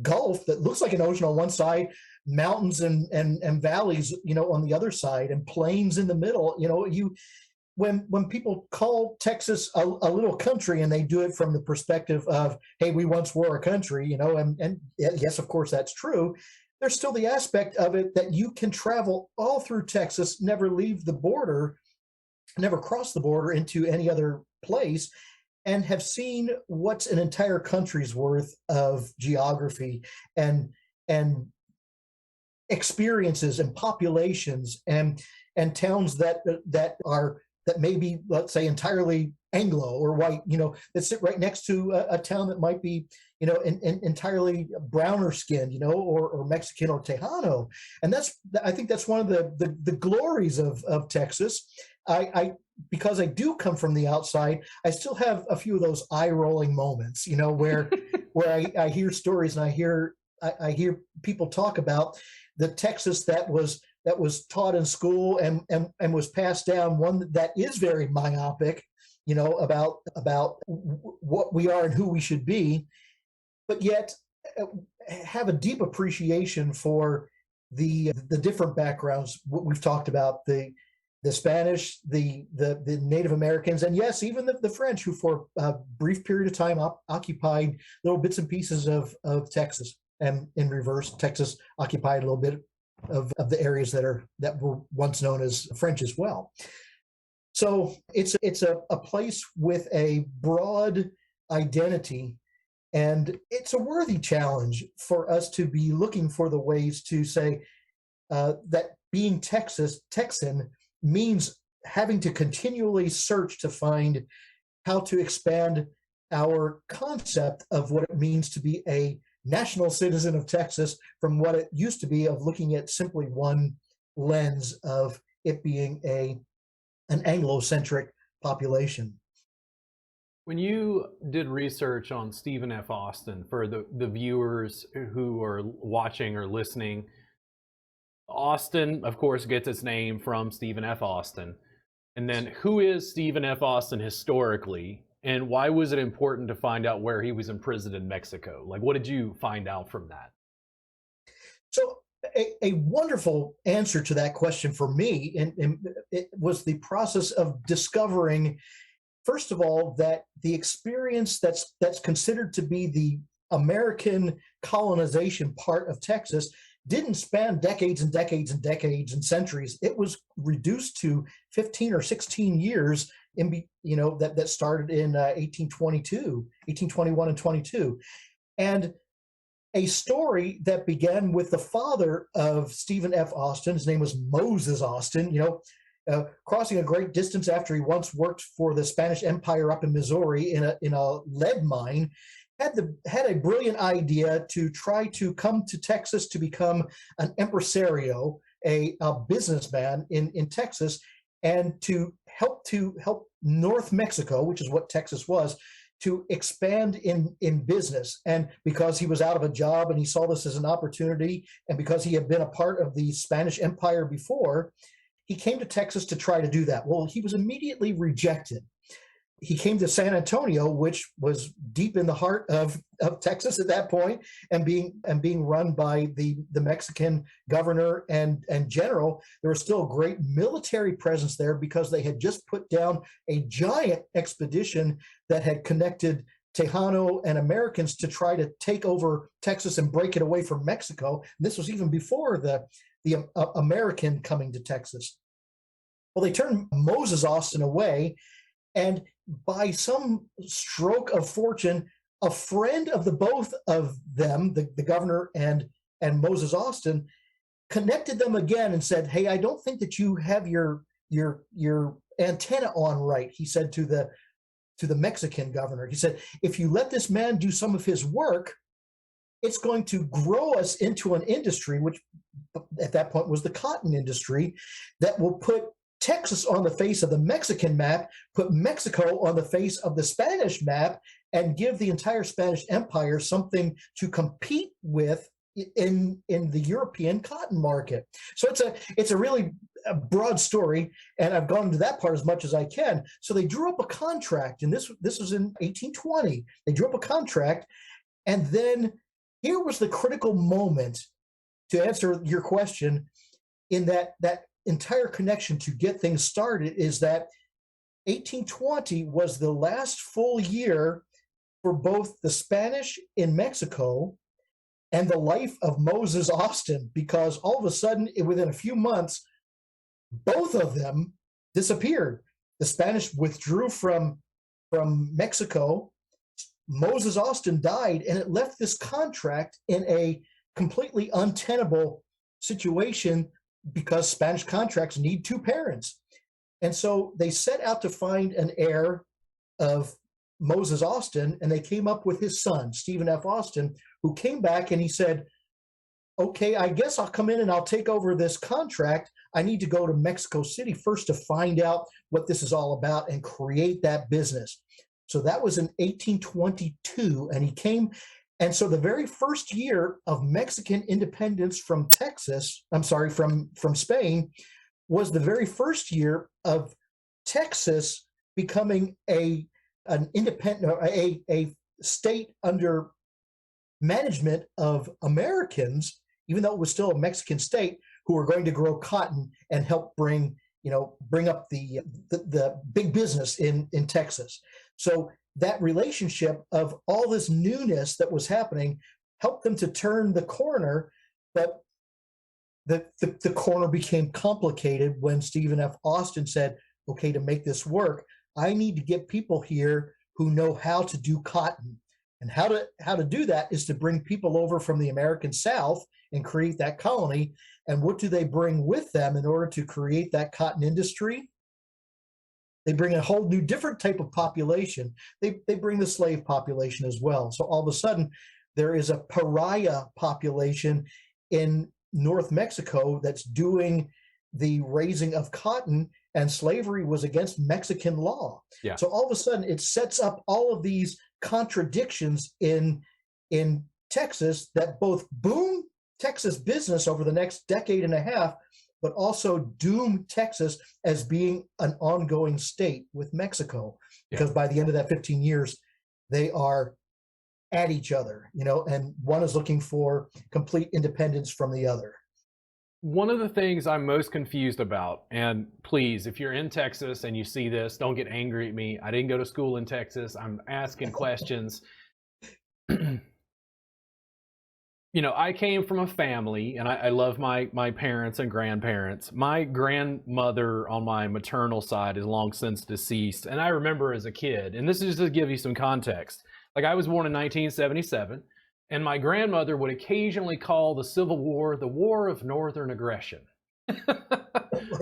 Speaker 2: Gulf that looks like an ocean on one side, mountains and valleys, on the other side, and plains in the middle. When people call Texas a little country, and they do it from the perspective of, hey, we once were a country, and yes, of course, that's true. There's still the aspect of it that you can travel all through Texas, never leave the border, never cross the border into any other place, and have seen what's an entire country's worth of geography and experiences and populations and towns that may be, let's say, entirely Anglo or white, that sit right next to a town that might be, entirely browner skinned, or Mexican or Tejano. And I think that's one of the glories of Texas. Because I do come from the outside, I still have a few of those eye rolling moments, where I hear stories and I hear people talk about the Texas that was taught in school and was passed down, one that is very myopic, about what we are and who we should be, but yet have a deep appreciation for the different backgrounds. What we've talked about, the Spanish, the Native Americans, and yes, even the French, who for a brief period of time occupied little bits and pieces of Texas, and in reverse, Texas occupied a little bit of the areas that were once known as French as well. So it's a place with a broad identity, and it's a worthy challenge for us to be looking for the ways to say that being Texan means having to continually search to find how to expand our concept of what it means to be a national citizen of Texas from what it used to be of looking at simply one lens of it being an Anglo-centric population.
Speaker 1: When you did research on Stephen F. Austin, for the viewers who are watching or listening, Austin, of course, gets its name from Stephen F. Austin. And then who is Stephen F. Austin historically? And why was it important to find out where he was imprisoned in Mexico? Like, what did you find out from that?
Speaker 2: So a wonderful answer to that question for me, and it was the process of discovering, first of all, that the experience that's considered to be the American colonization part of Texas didn't span decades and decades and decades and centuries. It was reduced to 15 or 16 years that started in 1821 and 22. And a story that began with the father of Stephen F. Austin, his name was Moses Austin, crossing a great distance after he once worked for the Spanish Empire up in Missouri in a lead mine, had a brilliant idea to try to come to Texas to become an impresario, a businessman in Texas, and to help North Mexico, which is what Texas was, to expand in business. And because he was out of a job and he saw this as an opportunity, and because he had been a part of the Spanish Empire before, he came to Texas to try to do that. Well, he was immediately rejected. He came to San Antonio, which was deep in the heart of Texas at that point, and being run by the Mexican governor and general. There was still a great military presence there because they had just put down a giant expedition that had connected Tejano and Americans to try to take over Texas and break it away from Mexico. This was even before the American coming to Texas. Well, they turned Moses Austin away, and by some stroke of fortune, a friend of the both of them, the governor and Moses Austin, connected them again and said, "Hey, I don't think that you have your your antenna on right, he said to the Mexican governor. He said, if you let this man do some of his work, it's going to grow us into an industry, which at that point was the cotton industry, that will put Texas on the face of the Mexican map, put Mexico on the face of the Spanish map, and give the entire Spanish Empire something to compete with in the European cotton market. So it's a really broad story, and I've gone into that part as much as I can. So they drew up a contract, and this was in 1820. They drew up a contract, and then here was the critical moment to answer your question in that entire connection to get things started is that 1820 was the last full year for both the Spanish in Mexico and the life of Moses Austin, because all of a sudden, within a few months, both of them disappeared. The Spanish withdrew from Mexico. Moses Austin died, and it left this contract in a completely untenable situation because Spanish contracts need two parents. And so they set out to find an heir of Moses Austin, and they came up with his son, Stephen F. Austin, who came back and he said, okay, I guess I'll come in and I'll take over this contract. I need to go to Mexico City first to find out what this is all about and create that business. So that was in 1822, and he came. And so the very first year of Mexican independence from Spain, was the very first year of Texas becoming an independent, a state under management of Americans, even though it was still a Mexican state, who were going to grow cotton and help bring up the big business in Texas. So that relationship of all this newness that was happening helped them to turn the corner, but the corner became complicated when Stephen F. Austin said, okay, to make this work, I need to get people here who know how to do cotton. And how to do that is to bring people over from the American South and create that colony. And what do they bring with them in order to create that cotton industry? They bring a whole new different type of population. They bring the slave population as well. So all of a sudden, there is a pariah population in North Mexico that's doing the raising of cotton, and slavery was against Mexican law.
Speaker 1: Yeah.
Speaker 2: So all of a sudden, it sets up all of these contradictions in Texas that both boom Texas business over the next decade and a half, but also doom Texas as being an ongoing state with Mexico. Because by the end of that 15 years, they are at each other, and one is looking for complete independence from the other.
Speaker 1: One of the things I'm most confused about, and please, if you're in Texas and you see this, don't get angry at me. I didn't go to school in Texas. I'm asking questions. I came from a family, and I love my parents and grandparents. My grandmother on my maternal side is long since deceased, and I remember as a kid, and this is just to give you some context. Like, I was born in 1977, and my grandmother would occasionally call the Civil War the War of Northern Aggression.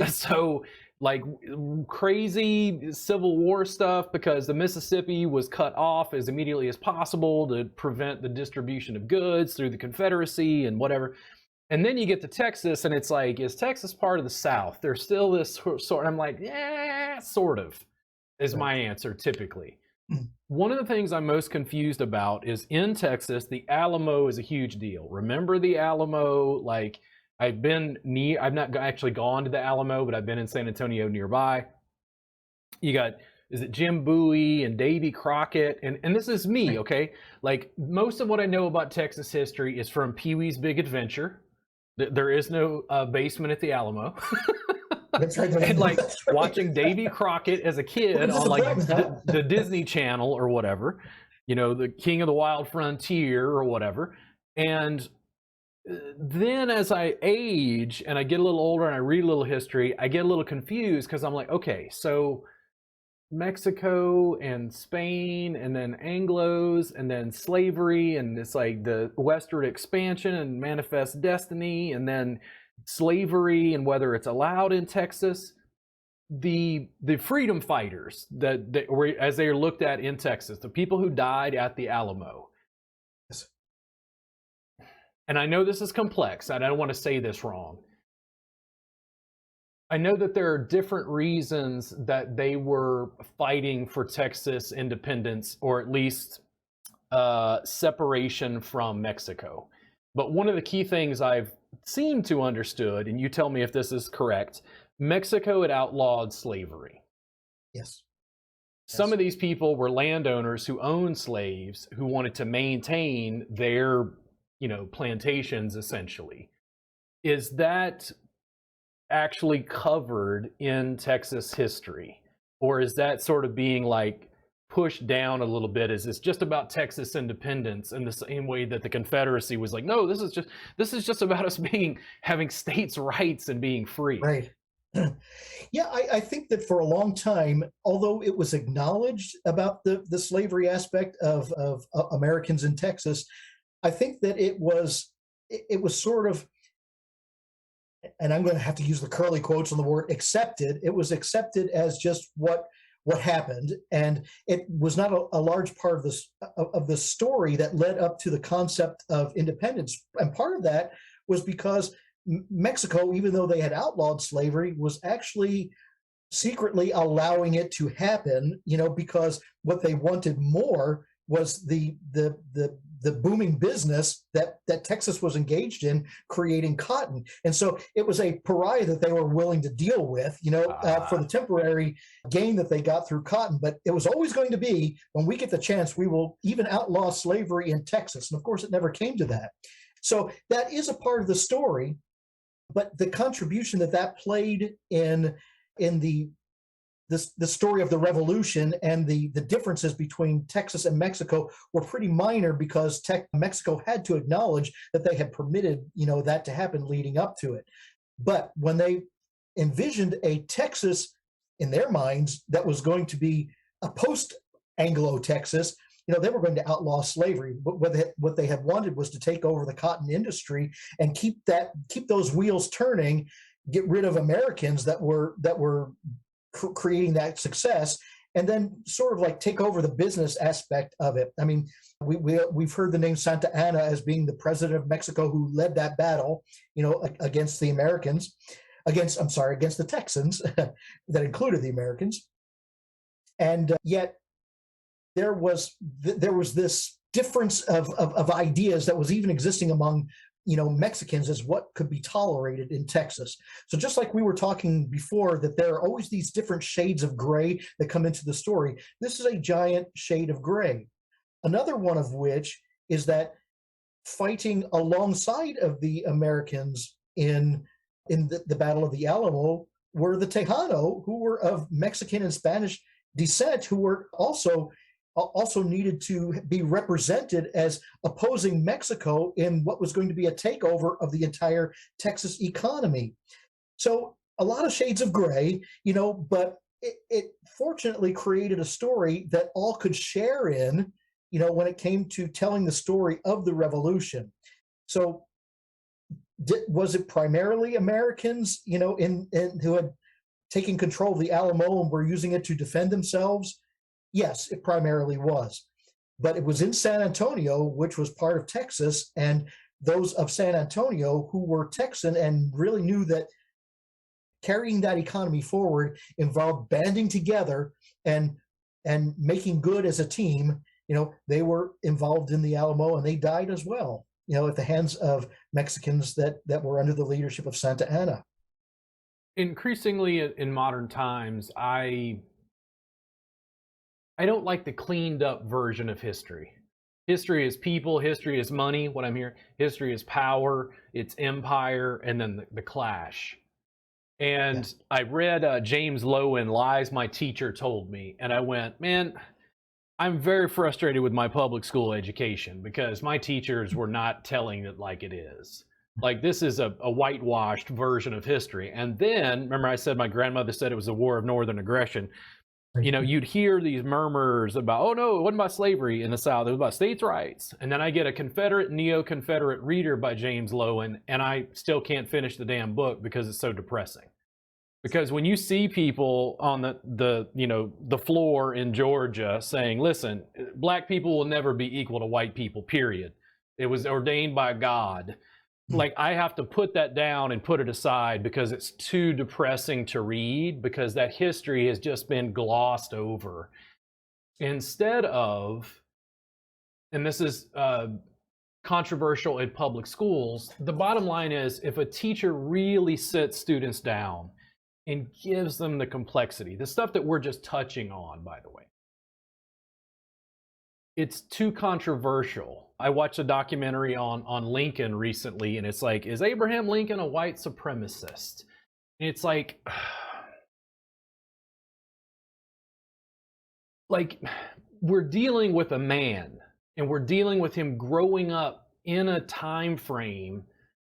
Speaker 1: So, like, crazy Civil War stuff, because the Mississippi was cut off as immediately as possible to prevent the distribution of goods through the Confederacy and whatever. And then you get to Texas, and it's like, is Texas part of the South? There's still this sort. I'm like, yeah, sort of, is my answer typically. One of the things I'm most confused about is in Texas, the Alamo is a huge deal. Remember the Alamo? Like, I've not actually gone to the Alamo, but I've been in San Antonio nearby. You got, is it Jim Bowie and Davy Crockett? And this is me, okay? Like, most of what I know about Texas history is from Pee-wee's Big Adventure. There is no basement at the Alamo.
Speaker 2: That's right.
Speaker 1: And like watching Davy Crockett as a kid on like the Disney Channel or whatever, the King of the Wild Frontier or whatever. And then as I age and I get a little older and I read a little history, I get a little confused because I'm like, okay, so Mexico and Spain and then Anglos and then slavery, and it's like the westward expansion and manifest destiny, and then slavery and whether it's allowed in Texas. the freedom fighters that were, as they are looked at in Texas, the people who died at the Alamo.
Speaker 2: Yes.
Speaker 1: And I know this is complex. I don't want to say this wrong. I know that there are different reasons that they were fighting for Texas independence, or at least separation from Mexico. But one of the key things I've seemed to understood, and you tell me if this is correct, Mexico had outlawed slavery.
Speaker 2: Yes.
Speaker 1: Some of these people were landowners who owned slaves who wanted to maintain their, plantations essentially. Is that actually covered in Texas history? Or is that sort of being like pushed down a little bit? Is this just about Texas independence in the same way that the Confederacy was like, no, this is just about us having states' rights and being free?
Speaker 2: Right. Yeah, I think that for a long time, although it was acknowledged about the slavery aspect of Americans in Texas, I think that it was sort of, and I'm going to have to use the curly quotes on the word accepted. It was accepted as just what happened, and it was not a large part of the story that led up to the concept of independence. And part of that was because Mexico, even though they had outlawed slavery, was actually secretly allowing it to happen, because what they wanted more was the booming business that Texas was engaged in, creating cotton. And so it was a pariah that they were willing to deal with, for the temporary gain that they got through cotton. But it was always going to be, when we get the chance, we will even outlaw slavery in Texas. And of course, it never came to that. So that is a part of the story. But the contribution that played in the story of the revolution and the differences between Texas and Mexico were pretty minor, because Mexico had to acknowledge that they had permitted, that to happen leading up to it. But when they envisioned a Texas in their minds that was going to be a post-Anglo Texas, they were going to outlaw slavery. But what they had wanted was to take over the cotton industry and keep those wheels turning, get rid of Americans that were creating that success, and then sort of like take over the business aspect of it. I mean, we've heard the name Santa Anna as being the president of Mexico who led that battle, against the Americans, against the Texans that included the Americans. And yet there was this difference of ideas that was even existing among Mexicans as what could be tolerated in Texas. So just like we were talking before, that there are always these different shades of gray that come into the story, this is a giant shade of gray. Another one of which is that fighting alongside of the Americans in the Battle of the Alamo were the Tejano, who were of Mexican and Spanish descent, who were also needed to be represented as opposing Mexico in what was going to be a takeover of the entire Texas economy. So a lot of shades of gray, but it fortunately created a story that all could share in, when it came to telling the story of the revolution. So was it primarily Americans, who had taken control of the Alamo and were using it to defend themselves? Yes, it primarily was. But it was in San Antonio, which was part of Texas, and those of San Antonio who were Texan and really knew that carrying that economy forward involved banding together and making good as a team. They were involved in the Alamo, and they died as well, at the hands of Mexicans that were under the leadership of Santa Anna.
Speaker 1: Increasingly in modern times, I don't like the cleaned up version of history. History is people, history is money, what I'm hearing. History is power, it's empire, and then the clash. And yes. I read James Lowen, Lies My Teacher Told Me, and I went, man, I'm very frustrated with my public school education because my teachers were not telling it like it is. Like, this is a whitewashed version of history. And then, remember I said my grandmother said it was a war of northern aggression. You'd hear these murmurs about, oh no, it wasn't about slavery in the South, it was about states' rights. And then I get a Confederate, neo-Confederate reader by James Lowen, and I still can't finish the damn book because it's so depressing. Because when you see people on the floor in Georgia saying, listen, black people will never be equal to white people, period. It was ordained by God. Like, I have to put that down and put it aside because it's too depressing to read, because that history has just been glossed over. Instead of, and this is controversial in public schools, the bottom line is, if a teacher really sits students down and gives them the complexity, the stuff that we're just touching on, by the way, it's too controversial. I watched a documentary on Lincoln recently, and it's like, is Abraham Lincoln a white supremacist? And it's like we're dealing with a man, and we're dealing with him growing up in a time frame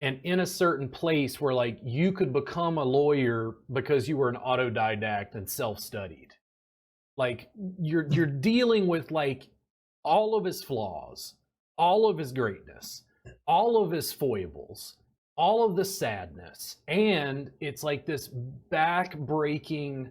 Speaker 1: and in a certain place where, like, you could become a lawyer because you were an autodidact and self-studied. Like, you're dealing with, like, all of his flaws, all of his greatness, all of his foibles, all of the sadness. And it's like this back-breaking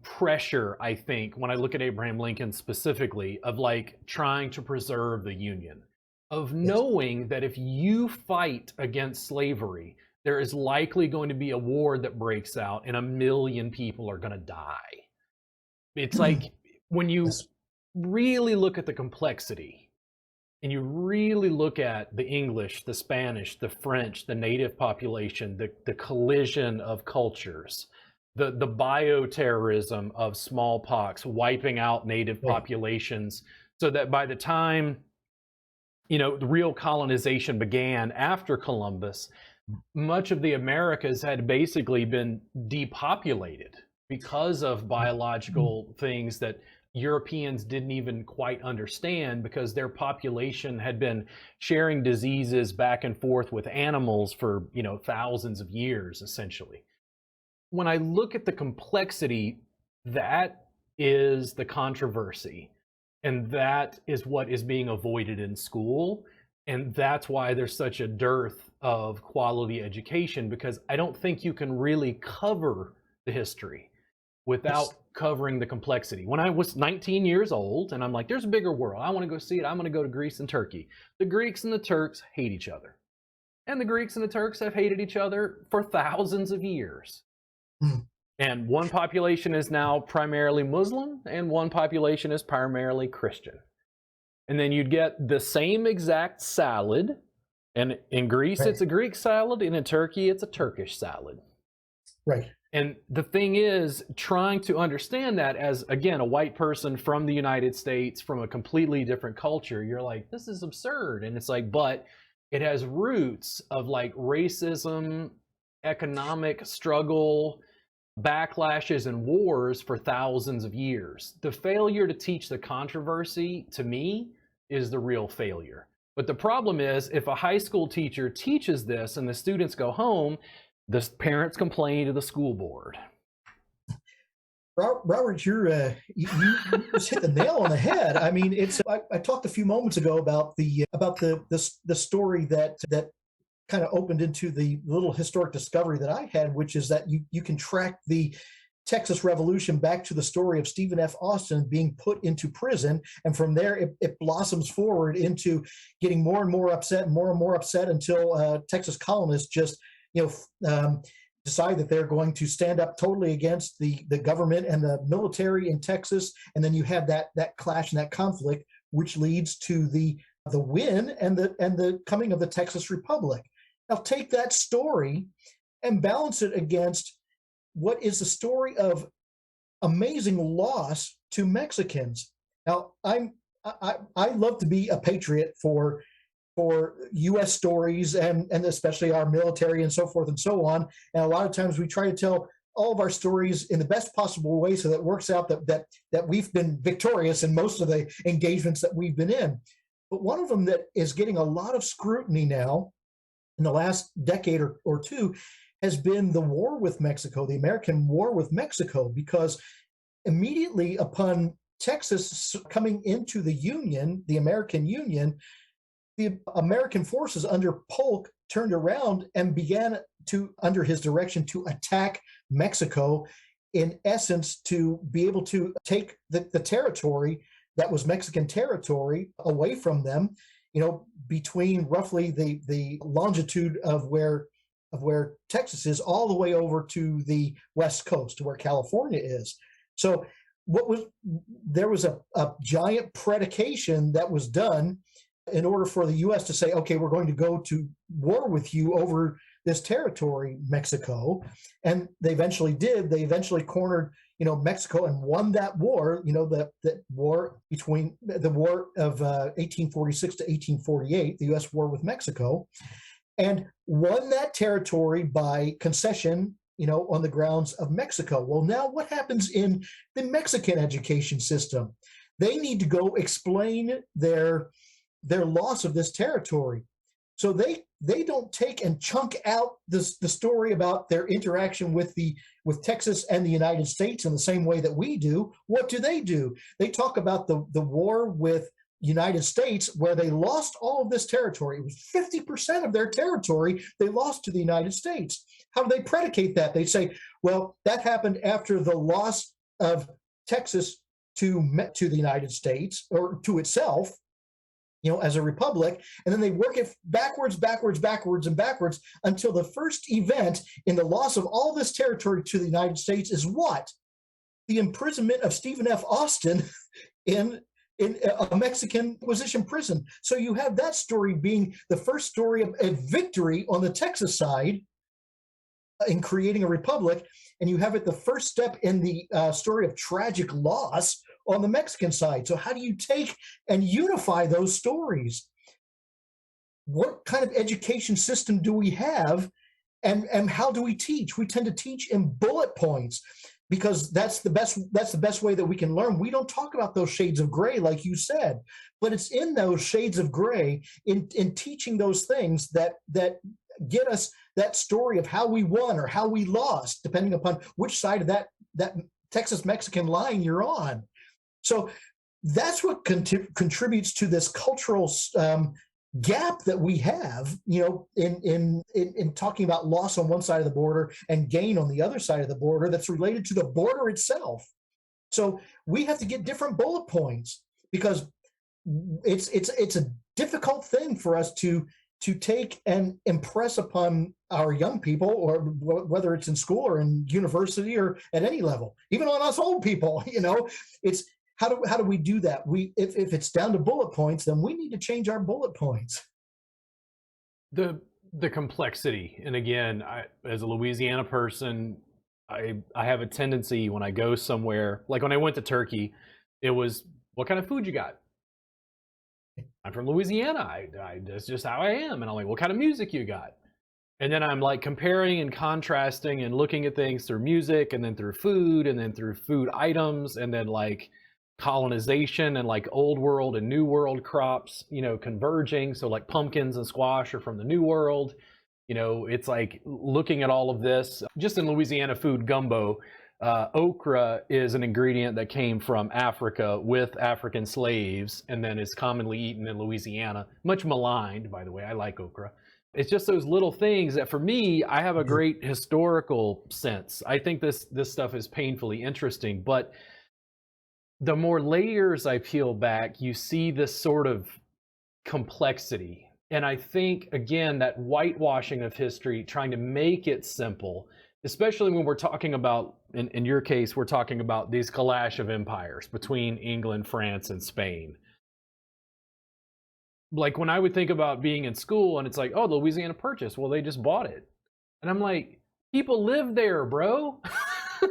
Speaker 1: pressure, I think, when I look at Abraham Lincoln specifically, of like trying to preserve the Union, of knowing that if you fight against slavery, there is likely going to be a war that breaks out and 1 million people are going to die. It's like, when you really look at the complexity, and you really look at the English, the Spanish, the French, the native population, the collision of cultures, the bioterrorism of smallpox wiping out native populations, so that by the time, you know, the real colonization began after Columbus, much of the Americas had basically been depopulated because of biological things that Europeans didn't even quite understand, because their population had been sharing diseases back and forth with animals for, you know, thousands of years, essentially. When I look at the complexity, that is the controversy, and that is what is being avoided in school. And that's why there's such a dearth of quality education, because I don't think you can really cover the history without covering the complexity. When I was 19 years old and I'm like, there's a bigger world, I want to go see it, I'm going to go to Greece and Turkey. The Greeks and the Turks hate each other. And the Greeks and the Turks have hated each other for thousands of years. And one population is now primarily Muslim, and one population is primarily Christian. And then you'd get the same exact salad, and in Greece it's a Greek salad, and in Turkey it's a Turkish salad.
Speaker 2: Right.
Speaker 1: And the thing is, trying to understand that as, again, a white person from the United States, from a completely different culture, you're like, this is absurd. And it's like, but it has roots of like racism, economic struggle, backlashes, and wars for thousands of years. The failure to teach the controversy, to me, is the real failure. But the problem is, if a high school teacher teaches this and the students go home, the parents complain to the school board.
Speaker 2: Robert, you just hit the nail on the head. I mean, it's. I talked a few moments ago about the story that kind of opened into the little historic discovery that I had, which is that you can track the Texas Revolution back to the story of Stephen F. Austin being put into prison, and from there it blossoms forward into getting more and more upset until Texas colonists just decide that they're going to stand up totally against the government and the military in Texas, and then you have that clash and that conflict, which leads to the win and the coming of the Texas Republic. Now take that story and balance it against what is the story of amazing loss to Mexicans. Now I love to be a patriot for U.S. stories and especially our military and so forth and so on. And a lot of times we try to tell all of our stories in the best possible way so that it works out that we've been victorious in most of the engagements that we've been in. But one of them that is getting a lot of scrutiny now in the last decade or two has been the war with Mexico, the American war with Mexico, because immediately upon Texas coming into the Union, the American Union, the American forces under Polk turned around and began to, under his direction, to attack Mexico, in essence, to be able to take the territory that was Mexican territory away from them, between roughly the longitude of where Texas is, all the way over to the West Coast, to where California is. So there was a giant predication that was done in order for the U.S. to say, okay, we're going to go to war with you over this territory, Mexico. And they eventually did. They eventually cornered, Mexico, and won that war, that war between the war of 1846 to 1848, the U.S. war with Mexico, and won that territory by concession, on the grounds of Mexico. Well, now what happens in the Mexican education system? They need to go explain their loss of this territory. So they don't take and chunk out the story about their interaction with Texas and the United States in the same way that we do. What do? They talk about the war with United States, where they lost all of this territory. It was 50% of their territory they lost to the United States. How do they predicate that? They say, well, that happened after the loss of Texas to the United States, or to itself, as a republic, and then they work it backwards until the first event in the loss of all this territory to the United States is what? The imprisonment of Stephen F. Austin in a Mexican Inquisition prison. So you have that story being the first story of a victory on the Texas side in creating a republic, and you have it the first step in the story of tragic loss on the Mexican side. So how do you take and unify those stories? What kind of education system do we have, and how do we teach? We tend to teach in bullet points, because that's the best way that we can learn. We don't talk about those shades of gray, like you said, but it's in those shades of gray, in teaching those things that get us that story of how we won or how we lost, depending upon which side of that Texas-Mexican line you're on. So that's what contributes to this cultural gap that we have, in talking about loss on one side of the border and gain on the other side of the border, that's related to the border itself. So we have to get different bullet points, because it's a difficult thing for us to take and impress upon our young people, or whether it's in school or in university or at any level, even on us old people. It's how do we do that? If it's down to bullet points, then we need to change our bullet points.
Speaker 1: The complexity, and again, as a Louisiana person, I have a tendency when I go somewhere, like when I went to Turkey, it was, what kind of food you got? I'm from Louisiana. That's just how I am. And I'm like, what kind of music you got? And then I'm like comparing and contrasting and looking at things through music, and then through food, and then through food items, and then like colonization and like old world and new world crops, converging. So like pumpkins and squash are from the new world. It's like looking at all of this. Just in Louisiana food, gumbo, okra is an ingredient that came from Africa with African slaves, and then is commonly eaten in Louisiana. Much maligned, by the way. I like okra. It's just those little things that, for me, I have a great historical sense. I think this stuff is painfully interesting, but the more layers I peel back, you see this sort of complexity. And I think, again, that whitewashing of history, trying to make it simple, especially when we're talking about, in your case, we're talking about these clash of empires between England, France, and Spain. Like when I would think about being in school and it's like, oh, the Louisiana Purchase, well, they just bought it. And I'm like, people live there, bro.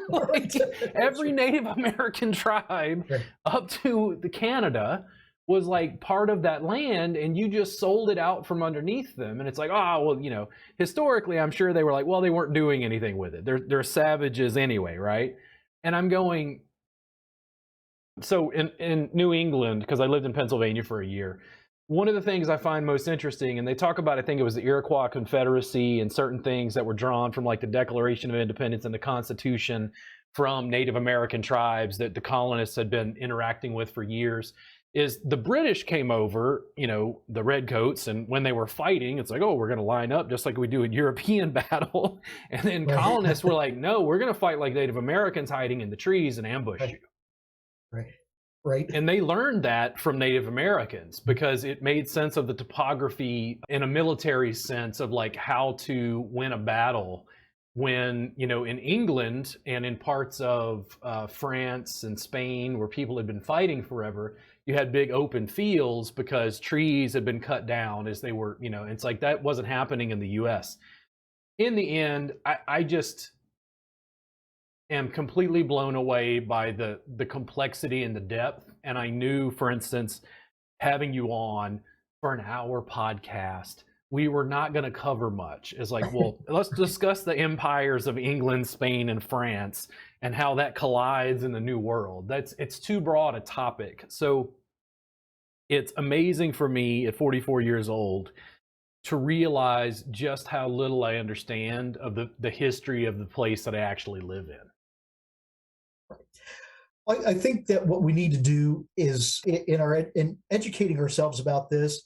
Speaker 1: Like every Native American tribe up to the Canada was like part of that land, and you just sold it out from underneath them. And it's like, oh, well, historically, I'm sure they were like, well, they weren't doing anything with it. They're savages anyway, right? And I'm going, so in New England, because I lived in Pennsylvania for a year, one of the things I find most interesting, and they talk about, I think it was the Iroquois Confederacy and certain things that were drawn from like the Declaration of Independence and the Constitution from Native American tribes that the colonists had been interacting with for years. is the British came over, you know, the redcoats, and when they were fighting, it's like, oh, we're going to line up just like we do in European battle. And then
Speaker 2: Right.
Speaker 1: colonists were like, no, we're going to fight like Native Americans, hiding in the trees and ambush
Speaker 2: Right.
Speaker 1: you.
Speaker 2: Right. Right.
Speaker 1: And they learned that from Native Americans because it made sense of the topography in a military sense of like how to win a battle when, you know, in England and in parts of France and Spain where people had been fighting forever, you had big open fields because trees had been cut down as they were, you know, it's like that wasn't happening in the US. In the end, I just am completely blown away by the complexity and the depth. And I knew, for instance, having you on for an hour podcast, we were not going to cover much. It's like, well, let's discuss the empires of England, Spain, and France and how that collides in the New World. It's too broad a topic. So it's amazing for me at 44 years old to realize just how little I understand of the history of the place that I actually live in.
Speaker 2: I think that what we need to do is in educating ourselves about this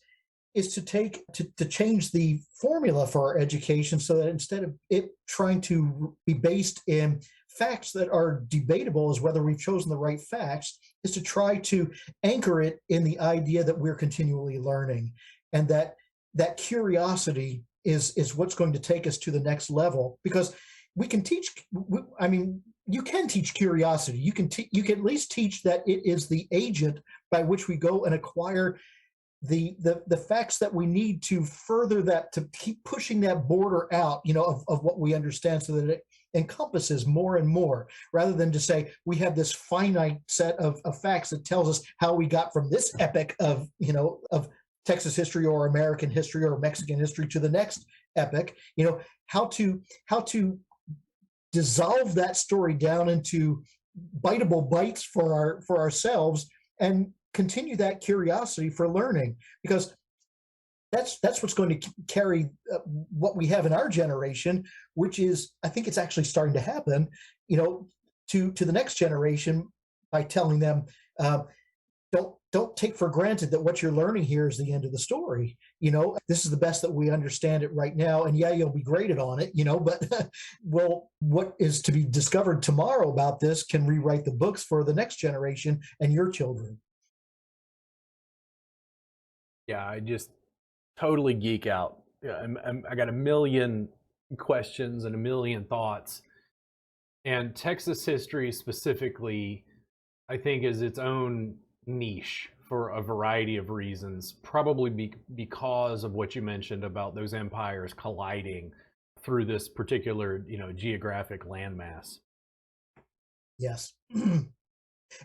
Speaker 2: is to change the formula for our education so that instead of it trying to be based in facts that are debatable as whether we've chosen the right facts, is to try to anchor it in the idea that we're continually learning, and that curiosity is what's going to take us to the next level. Because we can teach, I mean, you can teach curiosity. You can at least teach that it is the agent by which we go and acquire the facts that we need to further that, to keep pushing that border out, you know, of what we understand, so that it encompasses more and more, rather than to say we have this finite set of facts that tells us how we got from this epoch of, you know, of Texas history or American history or Mexican history to the next epoch. You know, how to dissolve that story down into biteable bites for ourselves, and continue that curiosity for learning, because that's what's going to carry what we have in our generation, which is, I think it's actually starting to happen, you know, to the next generation, by telling them, don't take for granted that what you're learning here is the end of the story. You know, this is the best that we understand it right now, and yeah, you'll be graded on it, you know, but well, what is to be discovered tomorrow about this can rewrite the books for the next generation and your children.
Speaker 1: Yeah, I just totally geek out. Yeah, I got a million questions and a million thoughts. And Texas history specifically, I think, is its own niche for a variety of reasons, probably because of what you mentioned about those empires colliding through this particular, you know, geographic landmass.
Speaker 2: Yes.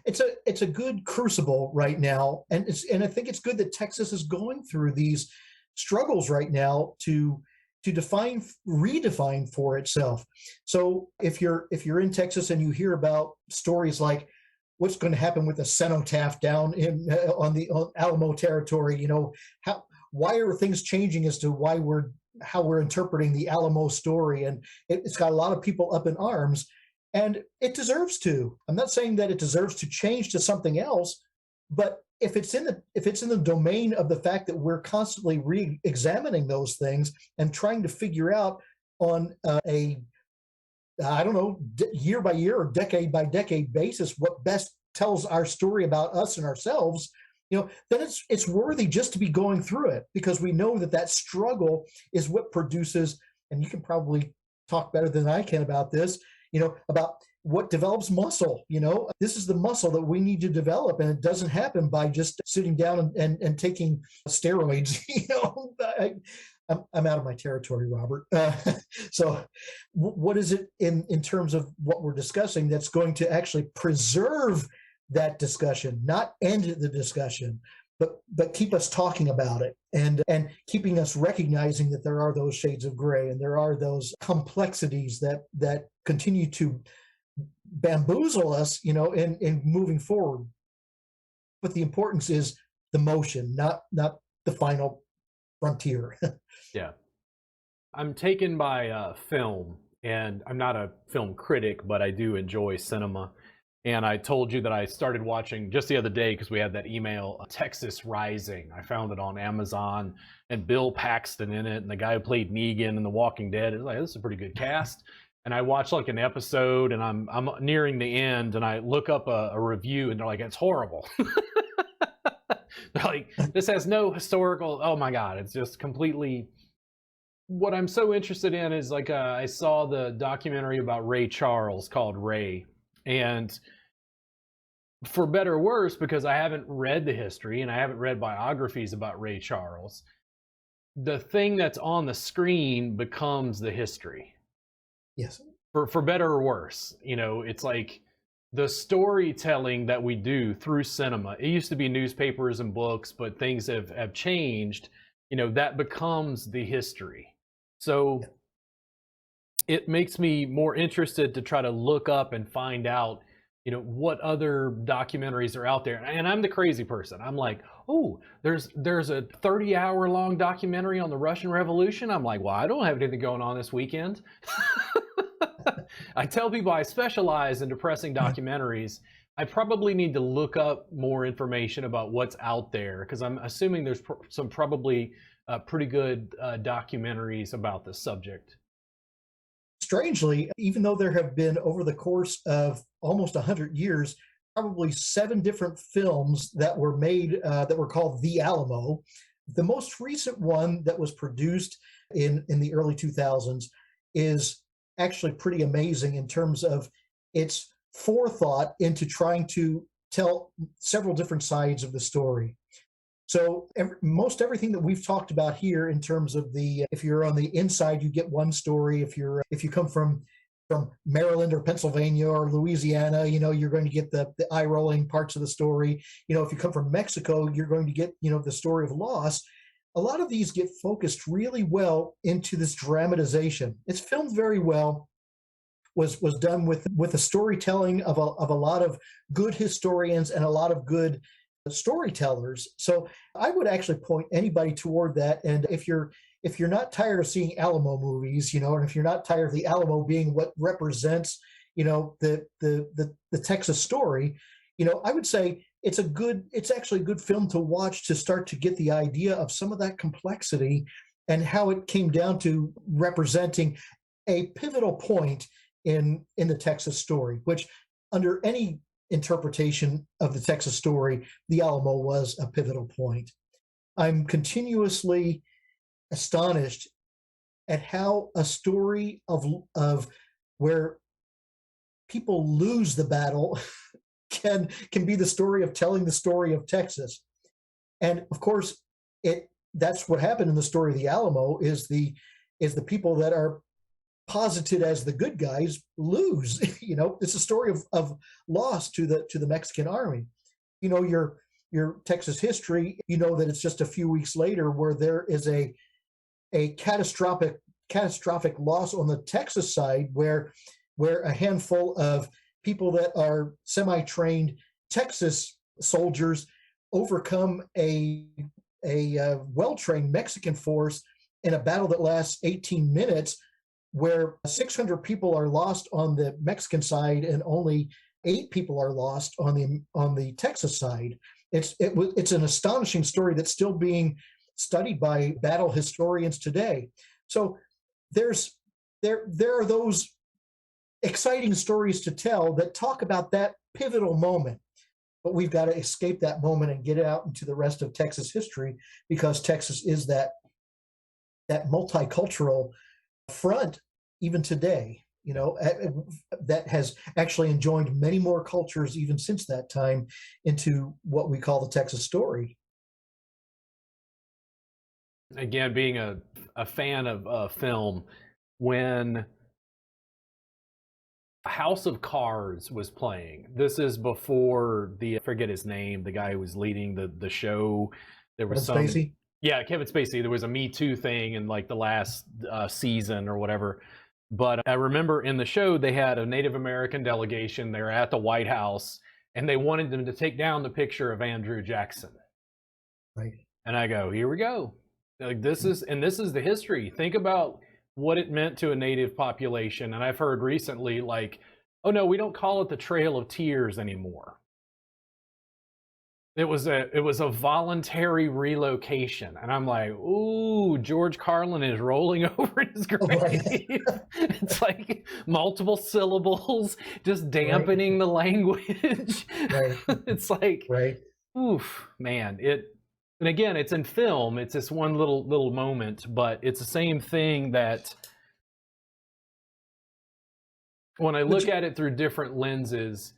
Speaker 2: It's a good crucible right now, and I think it's good that Texas is going through these struggles right now to redefine for itself. So if you're in Texas and you hear about stories like what's going to happen with the cenotaph down on Alamo territory, you know, why are things changing as to how we're interpreting the Alamo story, and it's got a lot of people up in arms. And it deserves to. I'm not saying that it deserves to change to something else, but if it's in the domain of the fact that we're constantly re-examining those things and trying to figure out on I don't know, year by year or decade by decade basis what best tells our story about us and ourselves, you know, then it's worthy just to be going through it, because we know that struggle is what produces, and you can probably talk better than I can about this, you know, about what develops muscle. You know, this is the muscle that we need to develop, and it doesn't happen by just sitting down and taking steroids. You know, I'm out of my territory, Robert. So what is it in terms of what we're discussing that's going to actually preserve that discussion, not end the discussion, but keep us talking about it, and keeping us recognizing that there are those shades of gray and there are those complexities that continue to bamboozle us, you know, in moving forward. But the importance is the motion, not the final frontier.
Speaker 1: Yeah. I'm taken by film, and I'm not a film critic, but I do enjoy cinema. And I told you that I started watching just the other day because we had that email, Texas Rising. I found it on Amazon, and Bill Paxton in it, and the guy who played Negan in The Walking Dead. It was like, this is a pretty good cast. And I watched like an episode, and I'm nearing the end, and I look up a review, and they're like, it's horrible. They're like, this has no historical. Oh my God, it's just completely. What I'm so interested in is like I saw the documentary about Ray Charles called Ray, and for better or worse, because I haven't read the history and I haven't read biographies about Ray Charles, the thing that's on the screen becomes the history.
Speaker 2: Yes.
Speaker 1: For better or worse, you know, it's like the storytelling that we do through cinema. It used to be newspapers and books, but things have changed. You know, that becomes the history. So it makes me more interested to try to look up and find out, you know, what other documentaries are out there. And I'm the crazy person. I'm like, oh, there's a 30-hour long documentary on the Russian Revolution. I'm like, well, I don't have anything going on this weekend. I tell people I specialize in depressing documentaries. I probably need to look up more information about what's out there, because I'm assuming there's some probably pretty good documentaries about this subject.
Speaker 2: Strangely, even though there have been over the course of almost 100 years, probably 7 different films that were made that were called The Alamo. The most recent one that was produced in the early 2000s is actually pretty amazing in terms of its forethought into trying to tell several different sides of the story. So most everything that we've talked about here in terms of if you're on the inside, you get one story. If you come from Maryland or Pennsylvania or Louisiana, you know, you're going to get the eye rolling parts of the story. You know, if you come from Mexico, you're going to get, you know, the story of loss. A lot of these get focused really well into this dramatization. It's filmed very well. Was done with the storytelling of a lot of good historians and a lot of good storytellers. So I would actually point anybody toward that. And if you're not tired of seeing Alamo movies, you know, and if you're not tired of the Alamo being what represents, you know, the Texas story, you know, I would say it's actually a good film to watch to start to get the idea of some of that complexity and how it came down to representing a pivotal point in the Texas story, which under any interpretation of the Texas story, the Alamo was a pivotal point. I'm continuously astonished at how a story of where people lose the battle can be the story of telling the story of Texas. And of course, that's what happened in the story of the Alamo is the people that are posited as the good guys lose. You know, it's a story of loss to the Mexican army. You know, your Texas history, you know that it's just a few weeks later where there is a catastrophic loss on the Texas side where a handful of people that are semi-trained Texas soldiers overcome a well-trained Mexican force in a battle that lasts 18 minutes, where 600 people are lost on the Mexican side and only 8 people are lost on the Texas side. It's an astonishing story that's still being studied by battle historians today. So there are those exciting stories to tell that talk about that pivotal moment, but we've got to escape that moment and get it out into the rest of Texas history, because Texas is that multicultural front even today, you know, that has actually enjoined many more cultures even since that time into what we call the Texas story.
Speaker 1: Again, being a fan of film, when House of Cards was playing, this is before I forget his name, the guy who was leading the show. There was
Speaker 2: Spacey?
Speaker 1: Yeah, Kevin Spacey. There was a Me Too thing in like the last season or whatever. But I remember in the show, they had a Native American delegation. They were at the White House, and they wanted them to take down the picture of Andrew Jackson.
Speaker 2: Right.
Speaker 1: And I go, here we go. Like this is the history. Think about what it meant to a Native population. And I've heard recently, like oh no, we don't call it the Trail of Tears anymore. It was a voluntary relocation, and I'm like, ooh, George Carlin is rolling over in his grave.
Speaker 2: Right.
Speaker 1: It's like multiple syllables, just dampening the language.
Speaker 2: Right.
Speaker 1: It's like,
Speaker 2: Right.
Speaker 1: oof, man. And again, it's in film. It's this one little moment, but it's the same thing that when I look at it through different lenses,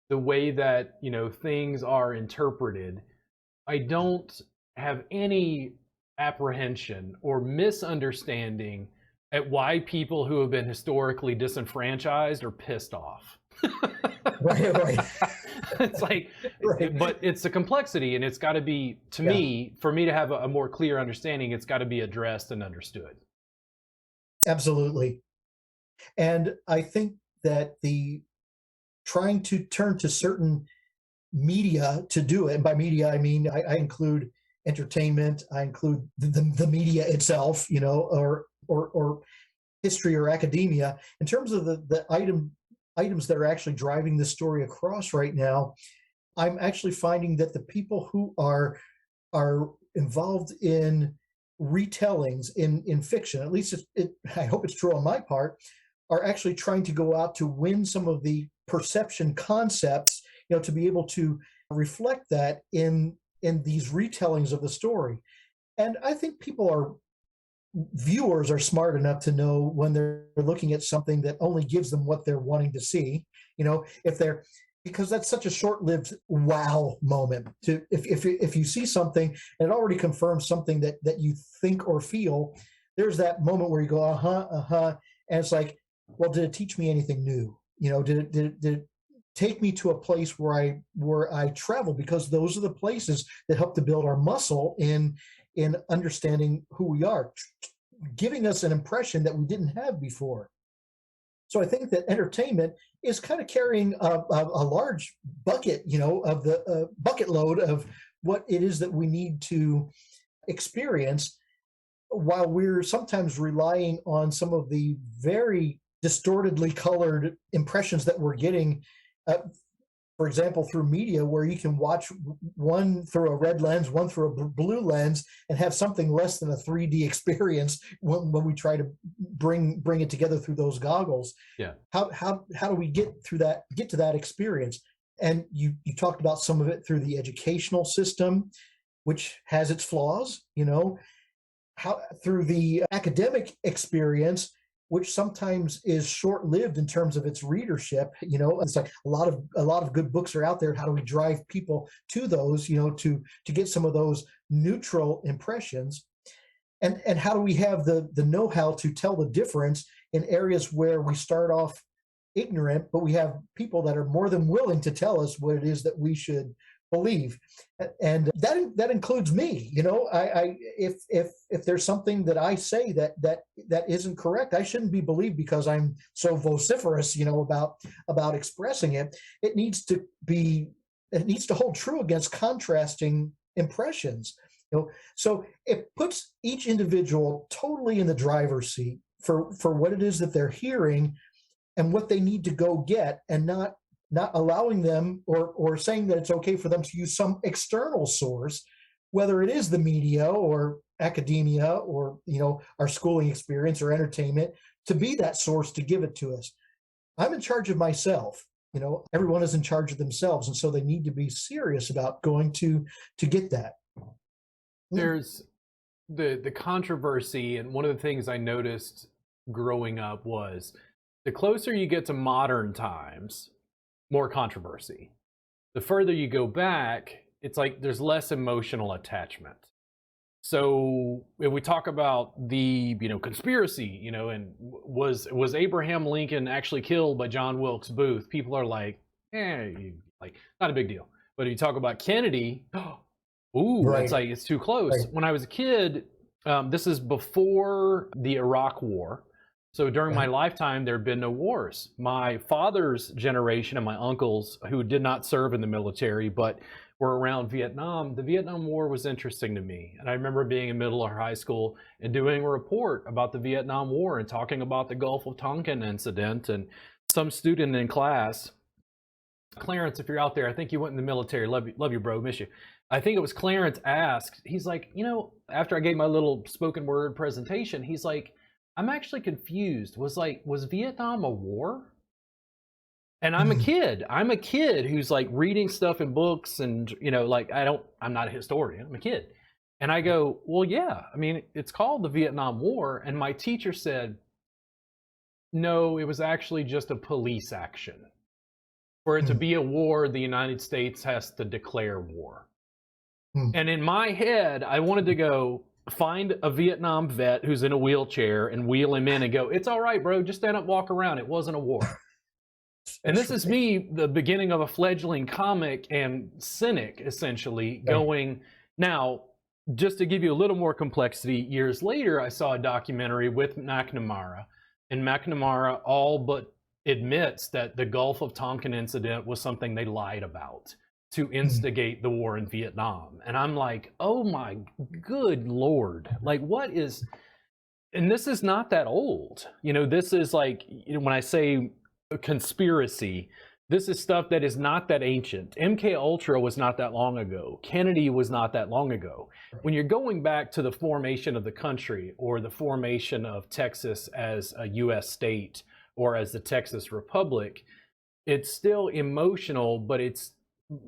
Speaker 1: the way that, you know, things are interpreted, I don't have any apprehension or misunderstanding at why people who have been historically disenfranchised are pissed off.
Speaker 2: Right.
Speaker 1: It's like,
Speaker 2: Right.
Speaker 1: but it's the complexity, and it's got to be, to me, for me to have a more clear understanding, it's got to be addressed and understood.
Speaker 2: Absolutely. And I think that the trying to turn to certain media to do it, and by media I mean I include entertainment, I include the media itself, you know, or history or academia. In terms of the items that are actually driving this story across right now, I'm actually finding that the people who are involved in retellings in fiction, at least I hope it's true on my part, are actually trying to go out to win some of the perception concepts, you know, to be able to reflect that in these retellings of the story. And I think viewers are smart enough to know when they're looking at something that only gives them what they're wanting to see, you know, because that's such a short-lived wow moment. If you see something and it already confirms something that you think or feel, there's that moment where you go, and it's like, well, did it teach me anything new? You know, did it take me to a place where I travel? Because those are the places that help to build our muscle in understanding who we are, giving us an impression that we didn't have before. So I think that entertainment is kind of carrying a large bucket, you know, of the bucket load of what it is that we need to experience, while we're sometimes relying on some of the very distortedly colored impressions that we're getting, for example, through media, where you can watch one through a red lens, one through a blue lens, and have something less than a 3D experience when we try to bring it together through those goggles.
Speaker 1: Yeah.
Speaker 2: How do we get to that experience? And you talked about some of it through the educational system, which has its flaws, you know, how through the academic experience, which sometimes is short-lived in terms of its readership. You know, it's like a lot of good books are out there. How do we drive people to those, you know, to get some of those neutral impressions? And how do we have the know-how to tell the difference in areas where we start off ignorant, but we have people that are more than willing to tell us what it is that we should believe, and that includes me. You know, if there's something that I say that isn't correct, I shouldn't be believed because I'm so vociferous, you know, about expressing it. It needs to hold true against contrasting impressions. You know, so it puts each individual totally in the driver's seat for what it is that they're hearing and what they need to go get, and not allowing them or saying that it's okay for them to use some external source, whether it is the media or academia or, you know, our schooling experience or entertainment, to be that source to give it to us. I'm in charge of myself. You know, everyone is in charge of themselves, and so they need to be serious about going to get that.
Speaker 1: There's the controversy, and one of the things I noticed growing up was the closer you get to modern times, more controversy. The further you go back, it's like there's less emotional attachment. So if we talk about the, you know, conspiracy, you know, and was Abraham Lincoln actually killed by John Wilkes Booth? People are like, like not a big deal. But if you talk about Kennedy, ooh,
Speaker 2: Right.
Speaker 1: it's like it's too close.
Speaker 2: Right.
Speaker 1: When I was a kid, this is before the Iraq War. So during my lifetime, there had been no wars. My father's generation and my uncles, who did not serve in the military but were around Vietnam, the Vietnam War was interesting to me. And I remember being in middle or high school and doing a report about the Vietnam War and talking about the Gulf of Tonkin incident and some student in class, Clarence, if you're out there, I think you went in the military. Love you, bro. Miss you. I think it was Clarence asked, he's like, after I gave my little spoken word presentation, he's like, I'm actually confused. Was Vietnam a war? And I'm a kid. I'm a kid who's like reading stuff in books and, I'm not a historian. I'm a kid. And I go, well, yeah, I mean, it's called the Vietnam War. And my teacher said, no, it was actually just a police action. For it to be a war, the United States has to declare war. And in my head, I wanted to go find a Vietnam vet who's in a wheelchair and wheel him in and go, it's all right, bro, just stand up, walk around. It wasn't a war. And this is me, the beginning of a fledgling comic and cynic, essentially, going, now, just to give you a little more complexity, years later, I saw a documentary with McNamara, and McNamara all but admits that the Gulf of Tonkin incident was something they lied about to instigate the war in Vietnam. And I'm like, oh my good Lord, like what is, and this is not that old. This is like, when I say conspiracy, this is stuff that is not that ancient. MK Ultra was not that long ago. Kennedy was not that long ago. When you're going back to the formation of the country or the formation of Texas as a U.S. state or as the Texas Republic, it's still emotional, but it's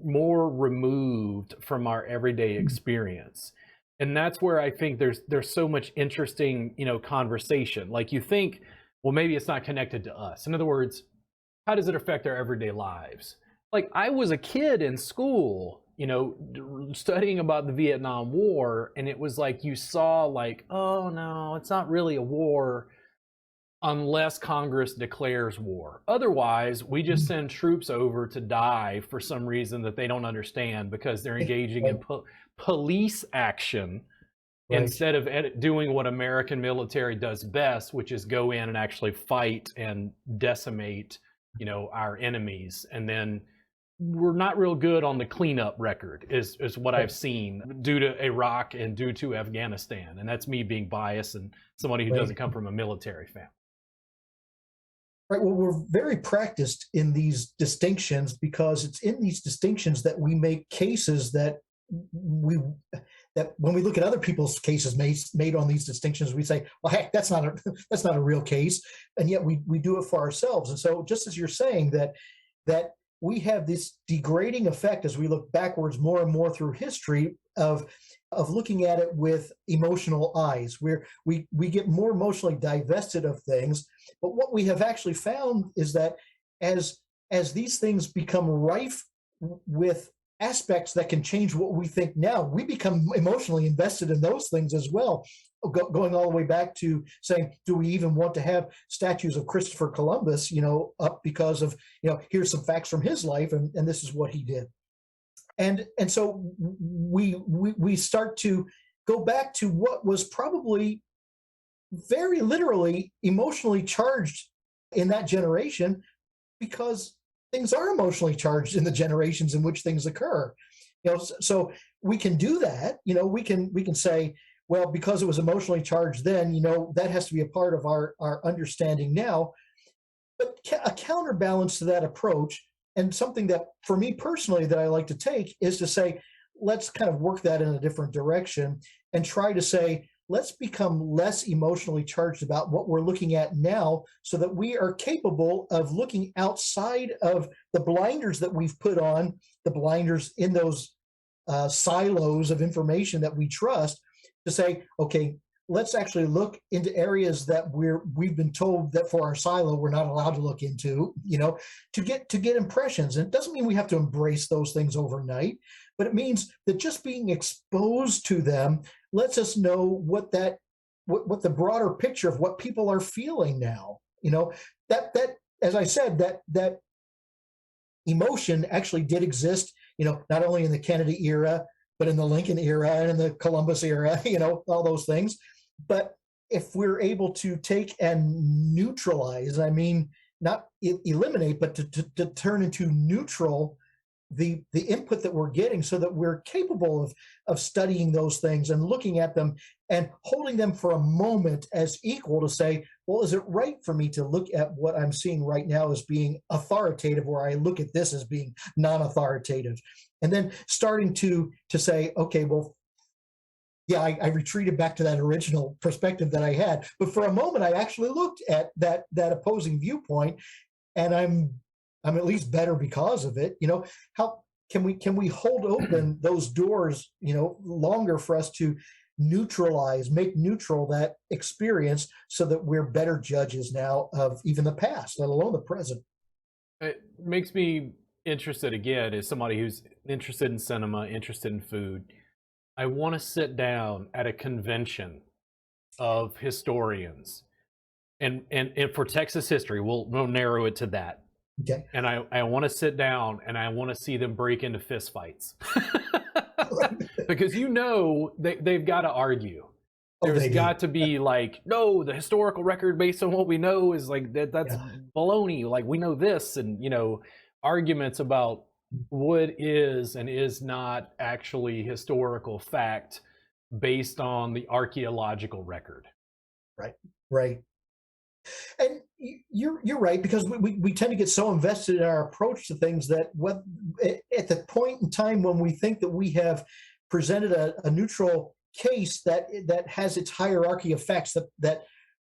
Speaker 1: more removed from our everyday experience. And that's where I think there's so much interesting, conversation. Like you think, well, maybe it's not connected to us. In other words, how does it affect our everyday lives? Like I was a kid in school, studying about the Vietnam War, and it was like you saw like, oh no, it's not really a war unless Congress declares war. Otherwise, we just send troops over to die for some reason that they don't understand because they're engaging in police action instead of doing what American military does best, which is go in and actually fight and decimate, our enemies. And then we're not real good on the cleanup record is what I've seen due to Iraq and due to Afghanistan. And that's me being biased and somebody who doesn't come from a military family.
Speaker 2: Right. Well, we're very practiced in these distinctions because it's in these distinctions that we make cases that when we look at other people's cases made on these distinctions, we say, well, heck, that's not a real case. And yet we do it for ourselves. And so just as you're saying that we have this degrading effect as we look backwards more and more through history of looking at it with emotional eyes, where we get more emotionally divested of things. But what we have actually found is that as these things become rife with aspects that can change what we think now, we become emotionally invested in those things as well, going all the way back to saying, do we even want to have statues of Christopher Columbus, up because of, here's some facts from his life and this is what he did. And so we start to go back to what was probably very literally emotionally charged in that generation, because things are emotionally charged in the generations in which things occur. So we can do that. We can say, well, because it was emotionally charged then, that has to be a part of our understanding now. But a counterbalance to that approach, and something that for me personally that I like to take, is to say, let's kind of work that in a different direction and try to say, let's become less emotionally charged about what we're looking at now so that we are capable of looking outside of the blinders that we've put on, the blinders in those silos of information that we trust, to say, okay, let's actually look into areas that we've been told that for our silo we're not allowed to look into, to get impressions. And it doesn't mean we have to embrace those things overnight, but it means that just being exposed to them lets us know what the broader picture of what people are feeling now. That as I said, that emotion actually did exist, not only in the Kennedy era, but in the Lincoln era and in the Columbus era, all those things. But if we're able to take and neutralize, I mean, not eliminate, but to turn into neutral the input that we're getting so that we're capable of studying those things and looking at them and holding them for a moment as equal to say, well, is it right for me to look at what I'm seeing right now as being authoritative, or I look at this as being non-authoritative? And then starting to say, okay, well, yeah, I retreated back to that original perspective that I had. But for a moment, I actually looked at that opposing viewpoint, and I'm at least better because of it. How can we hold open those doors, longer for us to make neutral that experience so that we're better judges now of even the past, let alone the present?
Speaker 1: It makes me interested again as somebody who's interested in cinema, interested in food. I want to sit down at a convention of historians, and for Texas history, we'll narrow it to that.
Speaker 2: Okay.
Speaker 1: And I want to sit down and I want to see them break into fist fights. Because they've got to argue. There's got to be like, no, the historical record based on what we know is like that's baloney. Like, we know this, and arguments about what is and is not actually historical fact based on the archaeological record.
Speaker 2: Right. And you're right, because we tend to get so invested in our approach to things that at the point in time when we think that we have presented a neutral case that has its hierarchy of facts that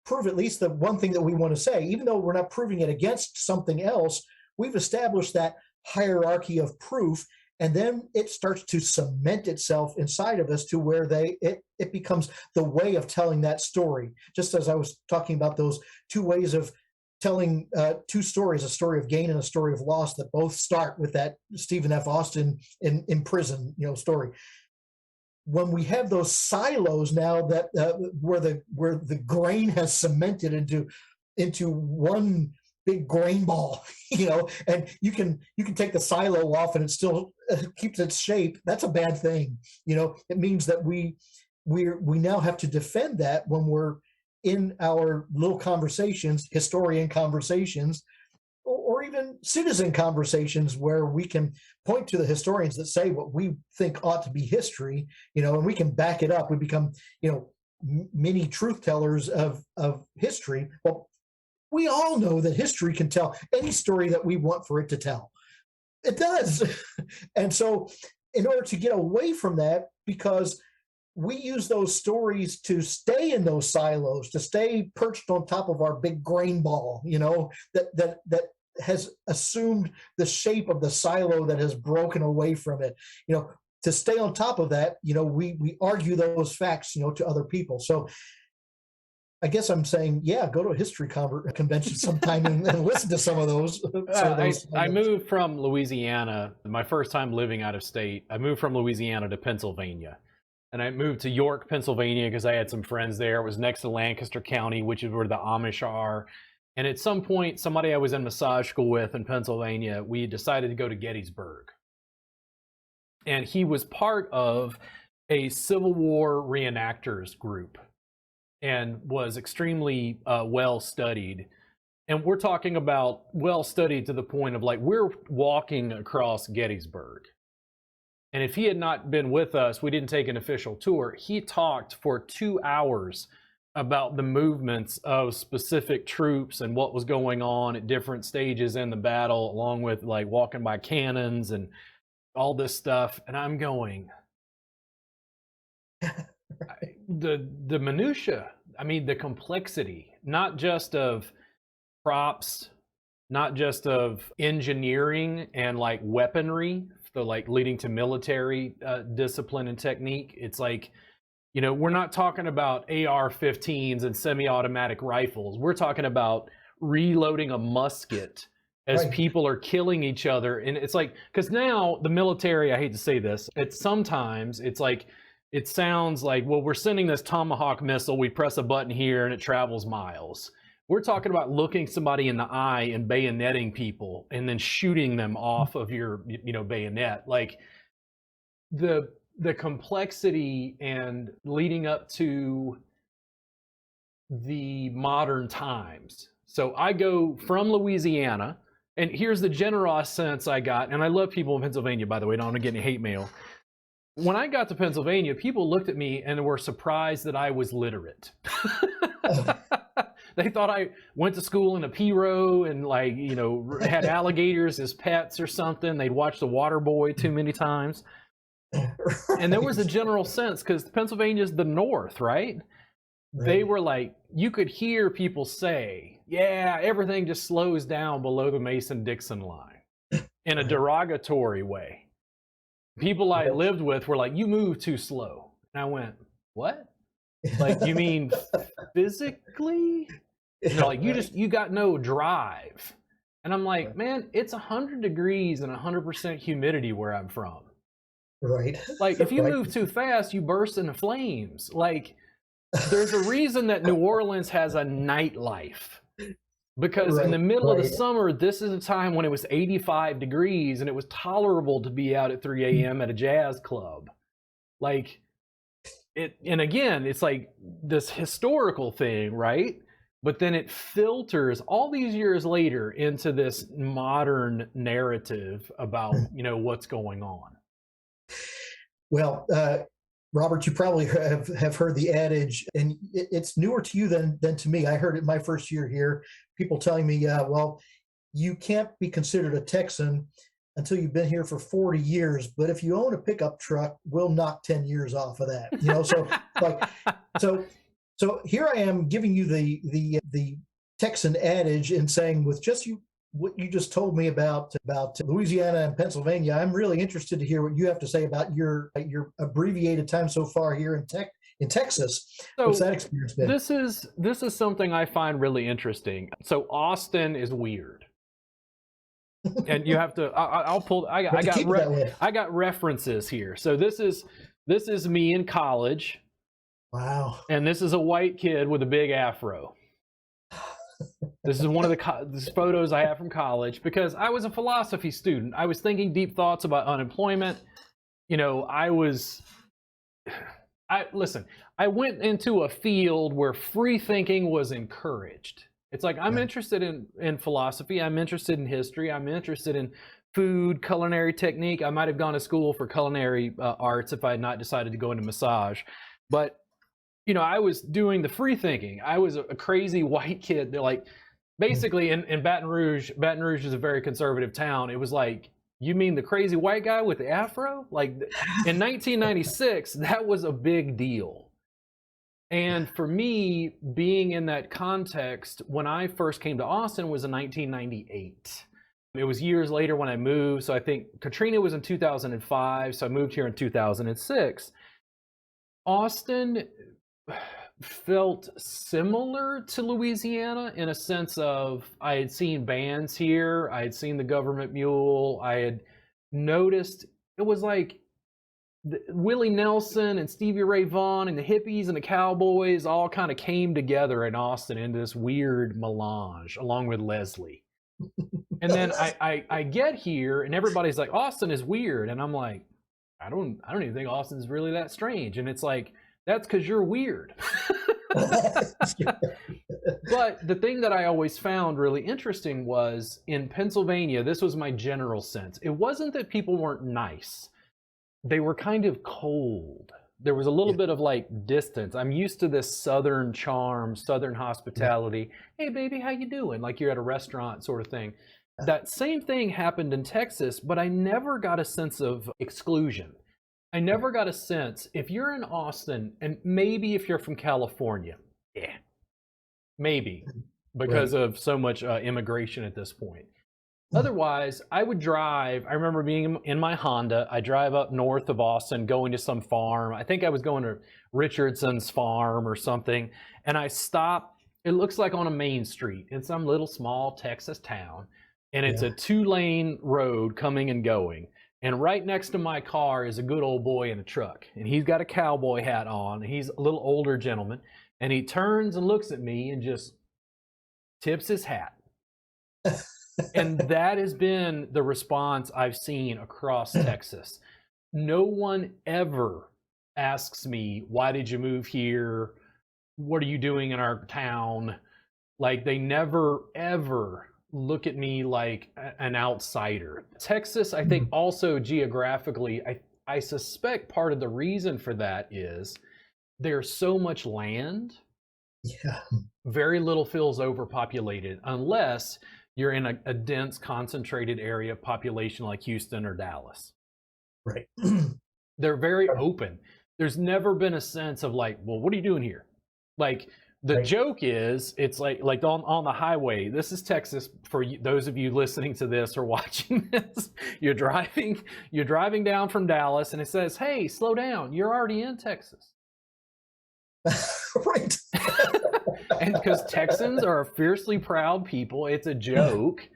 Speaker 2: prove at least the one thing that we want to say, even though we're not proving it against something else, we've established that hierarchy of proof, and then it starts to cement itself inside of us to where it becomes the way of telling that story. Just as I was talking about those two ways of telling two stories, a story of gain and a story of loss, that both start with that Stephen F. Austin in prison, story. When we have those silos now that where the grain has cemented into one big grain ball, and you can take the silo off and it still keeps its shape. That's a bad thing. It means that we now have to defend that when we're in our little conversations, historian conversations, or even citizen conversations, where we can point to the historians that say what we think ought to be history, and we can back it up. We become, mini truth tellers of history. Well, we all know that history can tell any story that we want for it to tell. It does. And so in order to get away from that, because we use those stories to stay in those silos, to stay perched on top of our big grain ball, that has assumed the shape of the silo that has broken away from it. To stay on top of that, we argue those facts, to other people. So I guess I'm saying, go to a history convention sometime and listen to some of those.
Speaker 1: I moved from Louisiana, my first time living out of state. I moved from Louisiana to Pennsylvania. And I moved to York, Pennsylvania, because I had some friends there. It was next to Lancaster County, which is where the Amish are. And at some point, somebody I was in massage school with in Pennsylvania, we decided to go to Gettysburg. And he was part of a Civil War reenactors group and was extremely well studied. And we're talking about well studied to the point of, like, we're walking across Gettysburg. And if he had not been with us, we didn't take an official tour. He talked for 2 hours about the movements of specific troops and what was going on at different stages in the battle, along with like walking by cannons and all this stuff. And I'm going, the minutia, the complexity, not just of props, not just of engineering and like weaponry, so like leading to military discipline and technique. It's like, we're not talking about AR-15s and semi-automatic rifles. We're talking about reloading a musket as people are killing each other. And it's like, because now the military, I hate to say this, it sounds like, well, we're sending this Tomahawk missile, we press a button here and it travels miles. We're talking about looking somebody in the eye and bayoneting people and then shooting them off of your, bayonet. Like the complexity and leading up to the modern times. So I go from Louisiana And here's the general sense I got, and I love people in Pennsylvania, by the way, don't want to get any hate mail. When I got to Pennsylvania, people looked at me and were surprised that I was literate. They thought I went to school in a P-row and, like, you know, had alligators as pets or something. They'd watched The Water Boy too many times. And there was a general sense, because Pennsylvania's the North, right? They were like, you could hear people say, yeah, everything just slows down below the Mason-Dixon line in a derogatory way. People I lived with were like, you move too slow. And I went, what? Like, you mean physically? And they're like, you got no drive. And I'm like, man, it's 100 degrees and 100% humidity where I'm from.
Speaker 2: Right.
Speaker 1: Like, if you move too fast, you burst into flames. Like, there's a reason that New Orleans has a nightlife. Because in the middle of the summer, this is a time when it was 85 degrees and it was tolerable to be out at 3 a.m. at a jazz club. Like, and again, it's like this historical thing, right? But then it filters all these years later into this modern narrative about, you know, what's going on.
Speaker 2: Well, Robert, you probably have heard the adage, and it's newer to you than to me. I heard it my first year here, people telling me, well, you can't be considered a Texan until you've been here for 40 years, but if you own a pickup truck, we'll knock 10 years off of that. You know, so like, so here I am giving you the Texan adage and saying, with just what you just told me about Louisiana and Pennsylvania, I'm really interested to hear what you have to say about your abbreviated time so far here in Texas. So what's that experience been?
Speaker 1: This is something I find really interesting. So Austin is weird, and you have to. I'll pull. I got references here. So this is me in college.
Speaker 2: Wow.
Speaker 1: And this is a white kid with a big afro. This is one of the photos I have from college, because I was a philosophy student. I was thinking deep thoughts about unemployment. You know, I went into a field where free thinking was encouraged. It's like, I'm interested in philosophy. I'm interested in history. I'm interested in food, culinary technique. I might have gone to school for culinary arts if I had not decided to go into massage. But, you know, I was doing the free thinking. I was a crazy white kid. They're like, basically in Baton Rouge is a very conservative town. It was like, you mean the crazy white guy with the afro? Like, in 1996, that was a big deal. And for me, being in that context, when I first came to Austin was in 1998. It was years later when I moved. So I think Katrina was in 2005. So I moved here in 2006. Austin felt similar to Louisiana in a sense of, I had seen bands here, I had seen the Government Mule, I had noticed it was like Willie Nelson and Stevie Ray Vaughan and the hippies and the cowboys all kind of came together in Austin into this weird melange, along with Leslie. And then I get here and everybody's like, Austin is weird, and I'm like, I don't even think Austin's really that strange. And it's like, that's because you're weird. But the thing that I always found really interesting was, in Pennsylvania, this was my general sense. It wasn't that people weren't nice. They were kind of cold. There was a little bit of like distance. I'm used to this Southern charm, Southern hospitality. Hey, baby, how you doing? Like you're at a restaurant sort of thing. That same thing happened in Texas, but I never got a sense of exclusion. I never got a sense, if you're in Austin, and maybe if you're from California, maybe, because of so much immigration at this point. Otherwise, I would drive. I remember being in my Honda. I drive up north of Austin, going to some farm. I think I was going to Richardson's farm or something. And I stop. It looks like on a main street in some little small Texas town. And it's a 2-lane road coming and going. And right next to my car is a good old boy in a truck. And he's got a cowboy hat on. He's a little older gentleman. And he turns and looks at me and just tips his hat. And that has been the response I've seen across Texas. No one ever asks me, why did you move here? What are you doing in our town? Like, they never, ever look at me like an outsider. Texas, I think also geographically, I suspect part of the reason for that is there's so much land.
Speaker 2: Yeah.
Speaker 1: Very little feels overpopulated unless you're in a dense, concentrated area of population like Houston or Dallas.
Speaker 2: Right.
Speaker 1: They're very open. There's never been a sense of like, well, what are you doing here? Like, the
Speaker 2: Right.
Speaker 1: joke is, it's like on the highway. This is Texas for those of you listening to this or watching this. You're driving down from Dallas, and it says, "Hey, slow down. You're already in Texas."
Speaker 2: Right.
Speaker 1: And because Texans are a fiercely proud people, it's a joke,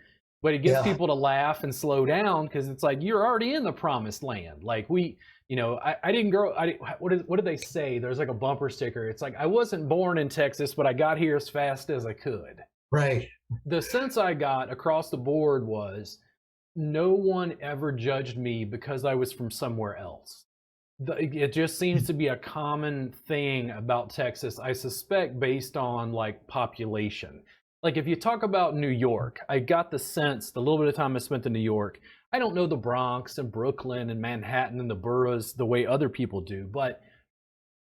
Speaker 1: but it gets people to laugh and slow down because it's like you're already in the promised land. Like I didn't grow. What did they say? There's like a bumper sticker. It's like, I wasn't born in Texas, but I got here as fast as I could.
Speaker 2: Right.
Speaker 1: The sense I got across the board was no one ever judged me because I was from somewhere else. It just seems to be a common thing about Texas, I suspect, based on like population. Like if you talk about New York, I got the sense, the little bit of time I spent in New York, I don't know the Bronx and Brooklyn and Manhattan and the boroughs the way other people do, but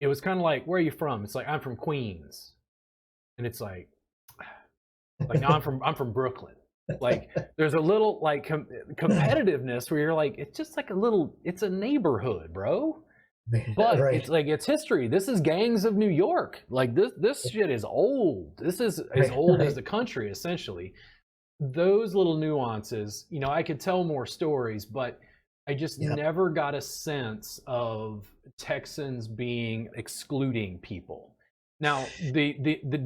Speaker 1: it was kind of like, where are you from? It's like, I'm from Queens. And it's like no, I'm from Brooklyn. Like there's a little like competitiveness where you're like, it's just like it's a neighborhood, bro. But
Speaker 2: Right.
Speaker 1: it's like, it's history. This is gangs of New York. Like this shit is old. This is as old as the country, essentially. Those little nuances, I could tell more stories, but I just never got a sense of Texans being excluding people. Now, the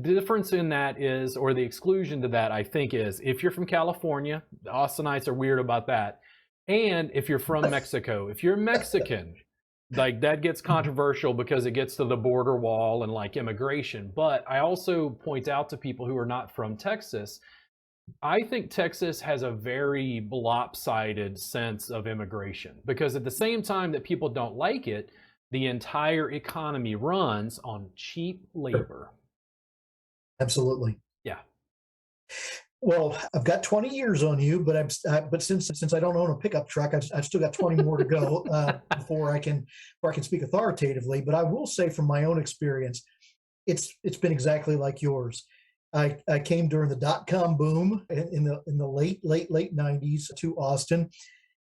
Speaker 1: difference in that is, or the exclusion to that, I think, is if you're from California, the Austinites are weird about that. And if you're from Mexico, if you're Mexican, like that gets controversial because it gets to the border wall and like immigration. But I also point out to people who are not from Texas, I think Texas has a very lopsided sense of immigration because at the same time that people don't like it, the entire economy runs on cheap labor.
Speaker 2: Absolutely.
Speaker 1: Yeah.
Speaker 2: Well, I've got 20 years on you, but since I don't own a pickup truck, I've still got 20 more to go before I can speak authoritatively. But I will say from my own experience, it's been exactly like yours. I came during the dot-com boom in the late 90s to Austin,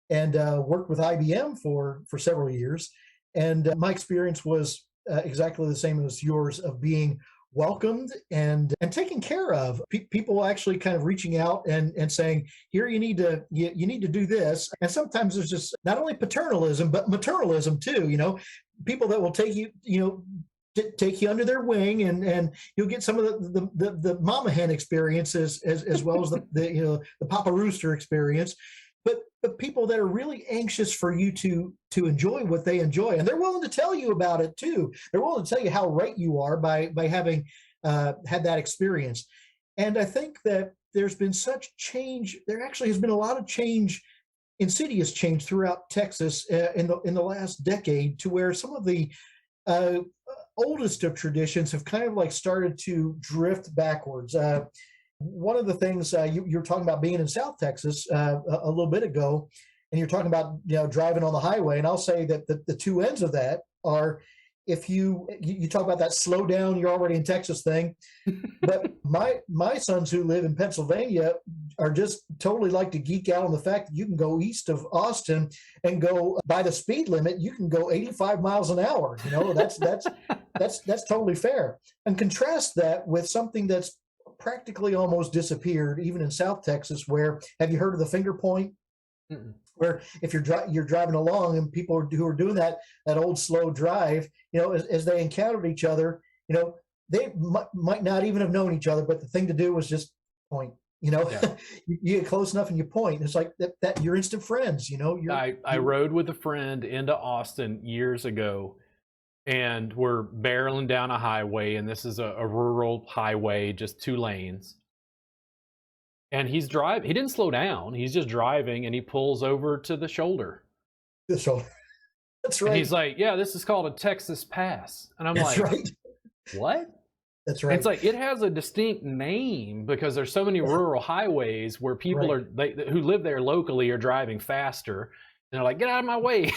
Speaker 2: and worked with IBM for several years. And my experience was exactly the same as yours, of being welcomed and taken care of. People actually kind of reaching out and saying, here, you need to do this. And sometimes there's just not only paternalism, but maternalism too. People that will take you under their wing, and you'll get some of the mama hen experiences as well as the papa rooster experience. But people that are really anxious for you to enjoy what they enjoy, and they're willing to tell you about it too. They're willing to tell you how right you are by having had that experience. And I think that there's been such change. There actually has been a lot of change, insidious change throughout Texas in the last decade, to where some of the oldest of traditions have kind of like started to drift backwards. One of the things you're talking about being in South Texas a little bit ago, and you're talking about driving on the highway, and I'll say that the two ends of that are, if you talk about that slow down, you're already in Texas thing, but my sons who live in Pennsylvania are just totally like to geek out on the fact that you can go east of Austin and go by the speed limit. You can go 85 miles an hour. That's totally fair. And contrast that with something that's practically almost disappeared, even in South Texas, where, have you heard of the finger point? Mm-mm. Where if you're driving along and people who are doing that old slow drive, as they encountered each other, they might not even have known each other, but the thing to do was just point. Yeah. You get close enough and you point. It's like that you're instant friends. I
Speaker 1: rode with a friend into Austin years ago, and we're barreling down a highway, and this is a rural highway, just 2 lanes. And he's driving. He didn't slow down. He's just driving, and he pulls over to the shoulder.
Speaker 2: The shoulder. That's right.
Speaker 1: And he's like, yeah, this is called a Texas pass. And I'm
Speaker 2: That's
Speaker 1: like,
Speaker 2: right.
Speaker 1: What?
Speaker 2: That's right.
Speaker 1: It's like it has a distinct name because there's so many rural highways where people who live there locally are driving faster, and they're like, "Get out of my way!"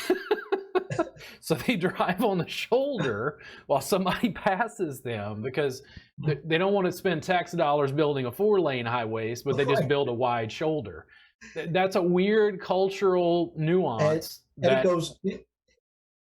Speaker 1: So they drive on the shoulder while somebody passes them because they don't want to spend tax dollars building a 4-lane highways, but they just build a wide shoulder. That's a weird cultural nuance.
Speaker 2: And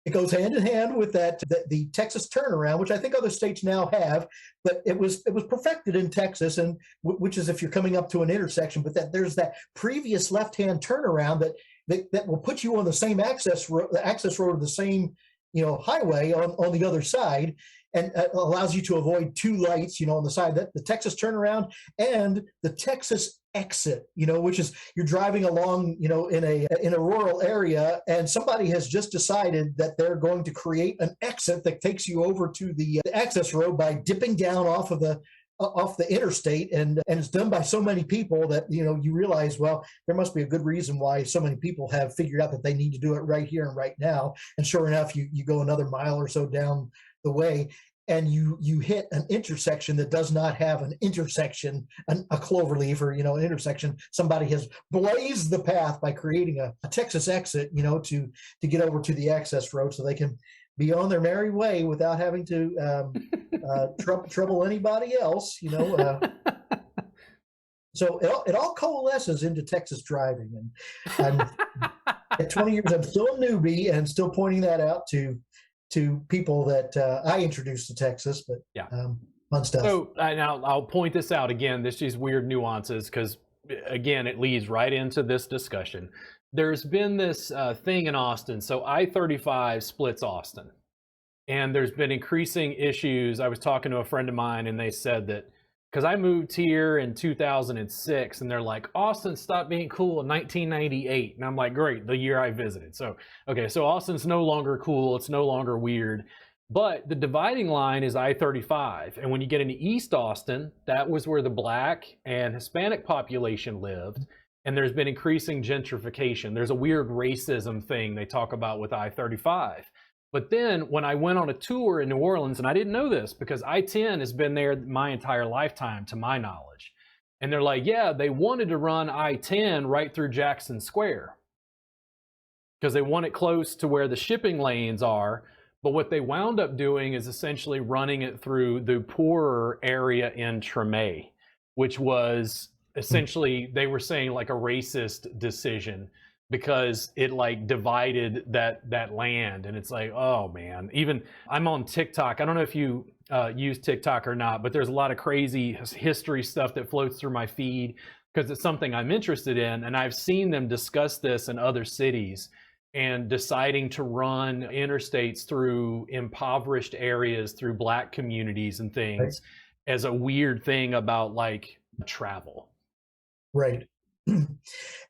Speaker 2: it goes hand in hand with the Texas turnaround, which I think other states now have, but it was perfected in Texas, and which is if you're coming up to an intersection, but that there's that previous left-hand turnaround that will put you on the same access road of the same highway on the other side, and allows you to avoid 2 lights on the side, that the Texas turnaround and the Texas exit, which is you're driving along in a rural area, and somebody has just decided that they're going to create an exit that takes you over to the access road by dipping down off the interstate, and it's done by so many people that you realize, well, there must be a good reason why so many people have figured out that they need to do it right here and right now. And sure enough, you go another mile or so down the way, and you hit an intersection that does not have an intersection, a cloverleaf or an intersection. Somebody has blazed the path by creating a Texas exit, to get over to the access road so they can be on their merry way without having to trouble anybody else. So it all coalesces into Texas driving, and at 20 years, I'm still a newbie and still pointing that out to people that I introduced to Texas, but fun stuff.
Speaker 1: So now I'll point this out again. There's these weird nuances because, again, it leads right into this discussion. There's been this thing in Austin. So I-35 splits Austin, and there's been increasing issues. I was talking to a friend of mine, and they said that because I moved here in 2006, and they're like, Austin stopped being cool in 1998. And I'm like, great, the year I visited. So, okay, so Austin's no longer cool. It's no longer weird. But the dividing line is I-35. And when you get into East Austin, that was where the Black and Hispanic population lived. And there's been increasing gentrification. There's a weird racism thing they talk about with I-35. But then when I went on a tour in New Orleans, and I didn't know this because I-10 has been there my entire lifetime, to my knowledge. And they're like, yeah, they wanted to run I-10 right through Jackson Square because they want it close to where the shipping lanes are. But what they wound up doing is essentially running it through the poorer area in Tremé, which was essentially, they were saying, like a racist decision, because it like divided that land. And it's like, oh man, even I'm on TikTok. I don't know if you use TikTok or not, but there's a lot of crazy history stuff that floats through my feed because it's something I'm interested in. And I've seen them discuss this in other cities and deciding to run interstates through impoverished areas, through Black communities and things, as a weird thing about like travel.
Speaker 2: Right.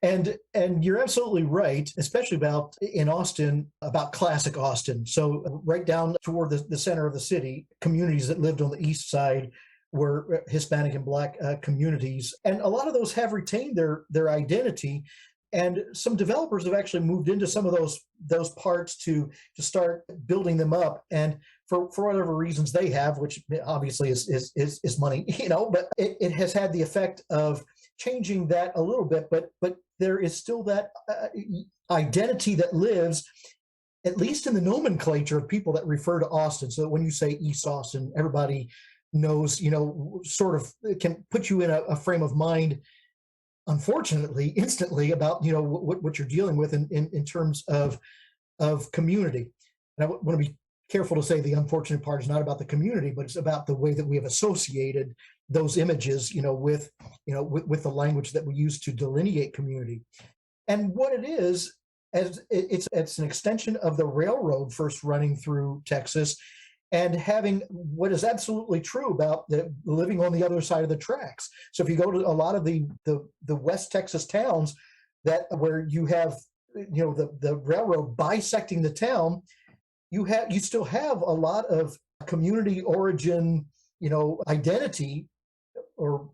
Speaker 2: And you're absolutely right, especially about in Austin, about classic Austin. So right down toward the center of the city, communities that lived on the east side were Hispanic and Black communities. And a lot of those have retained their identity. And some developers have actually moved into some of those parts to start building them up. And for whatever reasons they have, which obviously is money, but it has had the effect of changing that a little bit, but there is still that identity that lives, at least in the nomenclature of people that refer to Austin. So that when you say East Austin, everybody knows, sort of can put you in a frame of mind, unfortunately, instantly about, what you're dealing with in terms of community. And I want to be careful to say the unfortunate part is not about the community, but it's about the way that we have associated those images, with the language that we use to delineate community. And what it is, it's an extension of the railroad first running through Texas and having what is absolutely true about living on the other side of the tracks. So if you go to a lot of the West Texas towns where you have, the railroad bisecting the town, you still have a lot of community origin, identity, or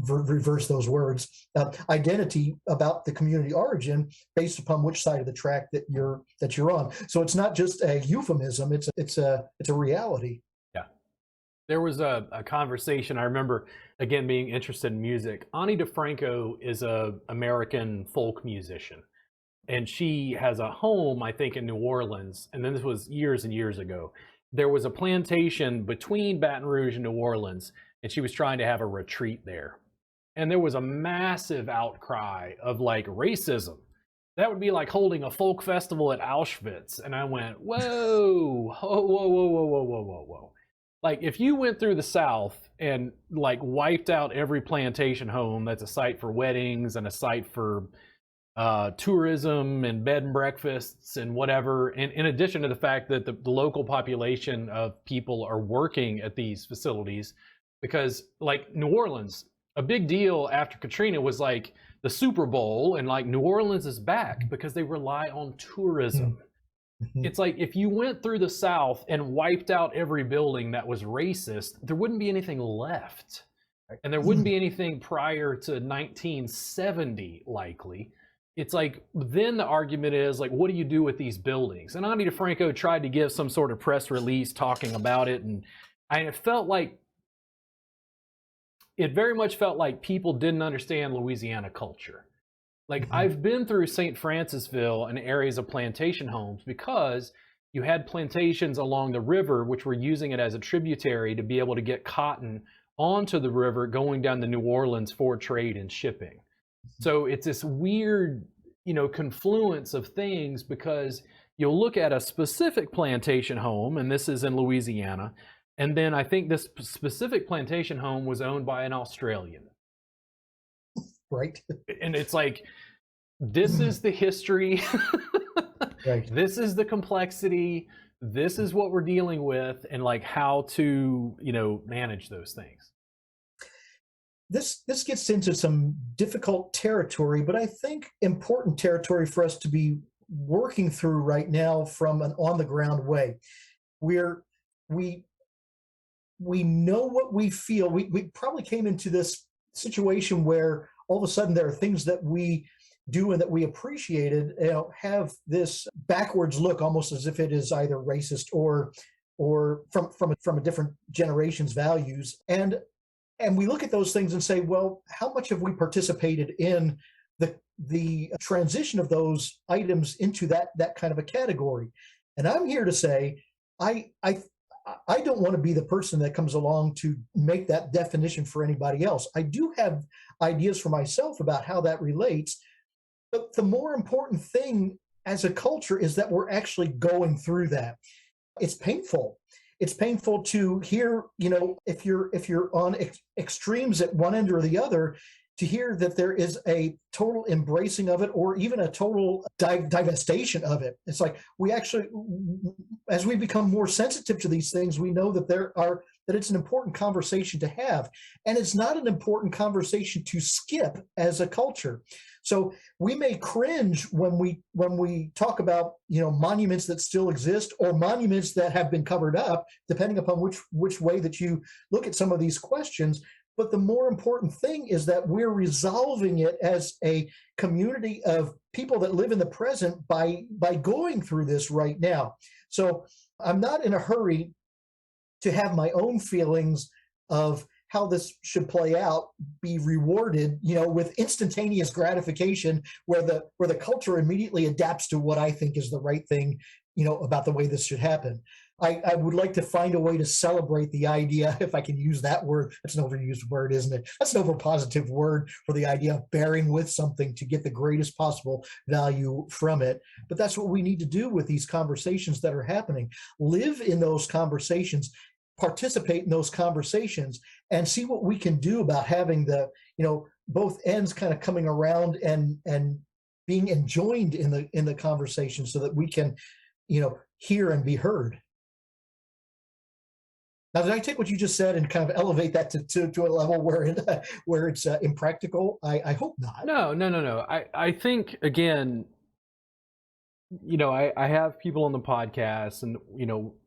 Speaker 2: reverse those words, identity about the community origin based upon which side of the track that you're on. So it's not just a euphemism; it's a reality.
Speaker 1: Yeah, There was a conversation. I remember, again, being interested in music. Ani DeFranco is a American folk musician, and she has a home, I think, in New Orleans. And then this was years and years ago. There was a plantation between Baton Rouge and New Orleans, and she was trying to have a retreat there. And there was a massive outcry of like racism. That would be like holding a folk festival at Auschwitz. And I went, whoa, whoa, whoa, whoa, whoa, whoa, whoa, whoa, whoa. Like if you went through the South and like wiped out every plantation home that's a site for weddings and a site for tourism and bed and breakfasts and whatever, and in addition to the fact that the local population of people are working at these facilities, because like New Orleans, a big deal after Katrina was like the Super Bowl, and like New Orleans is back because they rely on tourism. It's like if you went through the South and wiped out every building that was racist, there wouldn't be anything left. And there wouldn't be anything prior to 1970, likely. It's like, then the argument is like, what do you do with these buildings? And Ani DeFranco tried to give some sort of press release talking about it. And it felt like, it very much felt like people didn't understand Louisiana culture. Like I've been through St. Francisville and areas of plantation homes because you had plantations along the river, which were using it as a tributary to be able to get cotton onto the river going down to New Orleans for trade and shipping. So it's this weird, confluence of things, because you'll look at a specific plantation home, and this is in Louisiana, and then I think this specific plantation home was owned by an Australian.
Speaker 2: Right.
Speaker 1: And it's like, this is the history.
Speaker 2: Right.
Speaker 1: This is the complexity. This is what we're dealing with, and like how to, manage those things.
Speaker 2: This gets into some difficult territory, but I think important territory for us to be working through right now from an on-the-ground way. We know what we feel. We probably came into this situation where all of a sudden there are things that we do and that we appreciated, have this backwards look, almost as if it is either racist or from a different generation's values. And we look at those things and say, well, how much have we participated in the transition of those items into that kind of a category? And I'm here to say, I don't want to be the person that comes along to make that definition for anybody else. I do have ideas for myself about how that relates, but the more important thing as a culture is that we're actually going through that. It's painful. It's painful to hear, if you're on extremes at one end or the other, to hear that there is a total embracing of it, or even a total divestation of it. It's like we actually, as we become more sensitive to these things, we know that that it's an important conversation to have, and it's not an important conversation to skip as a culture. So we may cringe when we talk about monuments that still exist, or monuments that have been covered up, depending upon which way that you look at some of these questions. But the more important thing is that we're resolving it as a community of people that live in the present by going through this right now. So I'm not in a hurry to have my own feelings of how this should play out be rewarded, with instantaneous gratification, where the culture immediately adapts to what I think is the right thing, about the way this should happen. I would like to find a way to celebrate the idea, if I can use that word. That's an overused word, isn't it? That's an overpositive word for the idea of bearing with something to get the greatest possible value from it. But that's what we need to do with these conversations that are happening. Live in those conversations, participate in those conversations, and see what we can do about having both ends kind of coming around and being enjoined in the conversation, so that we can, hear and be heard. Now, did I take what you just said and kind of elevate that to a level where it's impractical? I hope not.
Speaker 1: No. I think, again, I have people on the podcast, and,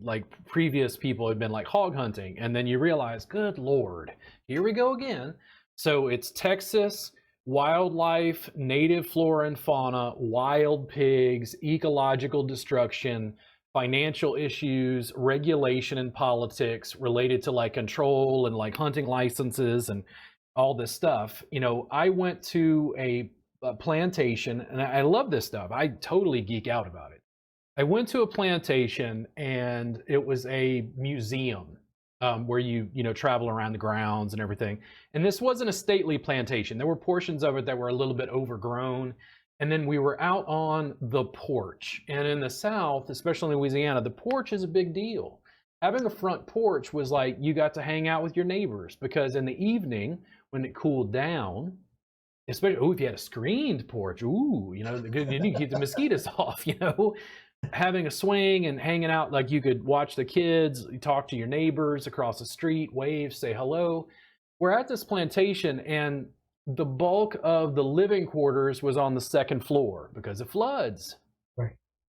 Speaker 1: like previous people have been like hog hunting, and then you realize, good Lord, here we go again. So it's Texas, wildlife, native flora and fauna, wild pigs, ecological destruction, financial issues, regulation and politics related to like control and like hunting licenses and all this stuff. You know, I went to a plantation, and I love this stuff. I totally geek out about it. I went to a plantation, and it was a museum where you know travel around the grounds and everything. And this wasn't a stately plantation. There were portions of it that were a little bit overgrown. And then we were out on the porch. And in the South, especially in Louisiana, the porch is a big deal. Having a front porch was like you got to hang out with your neighbors, because in the evening when it cooled down, especially if you had a screened porch, you know, you keep the mosquitoes off, you know. Having a swing and hanging out, like you could watch the kids, talk to your neighbors across the street, wave, say hello. We're at this plantation, and the bulk of the living quarters was on the second floor because of floods.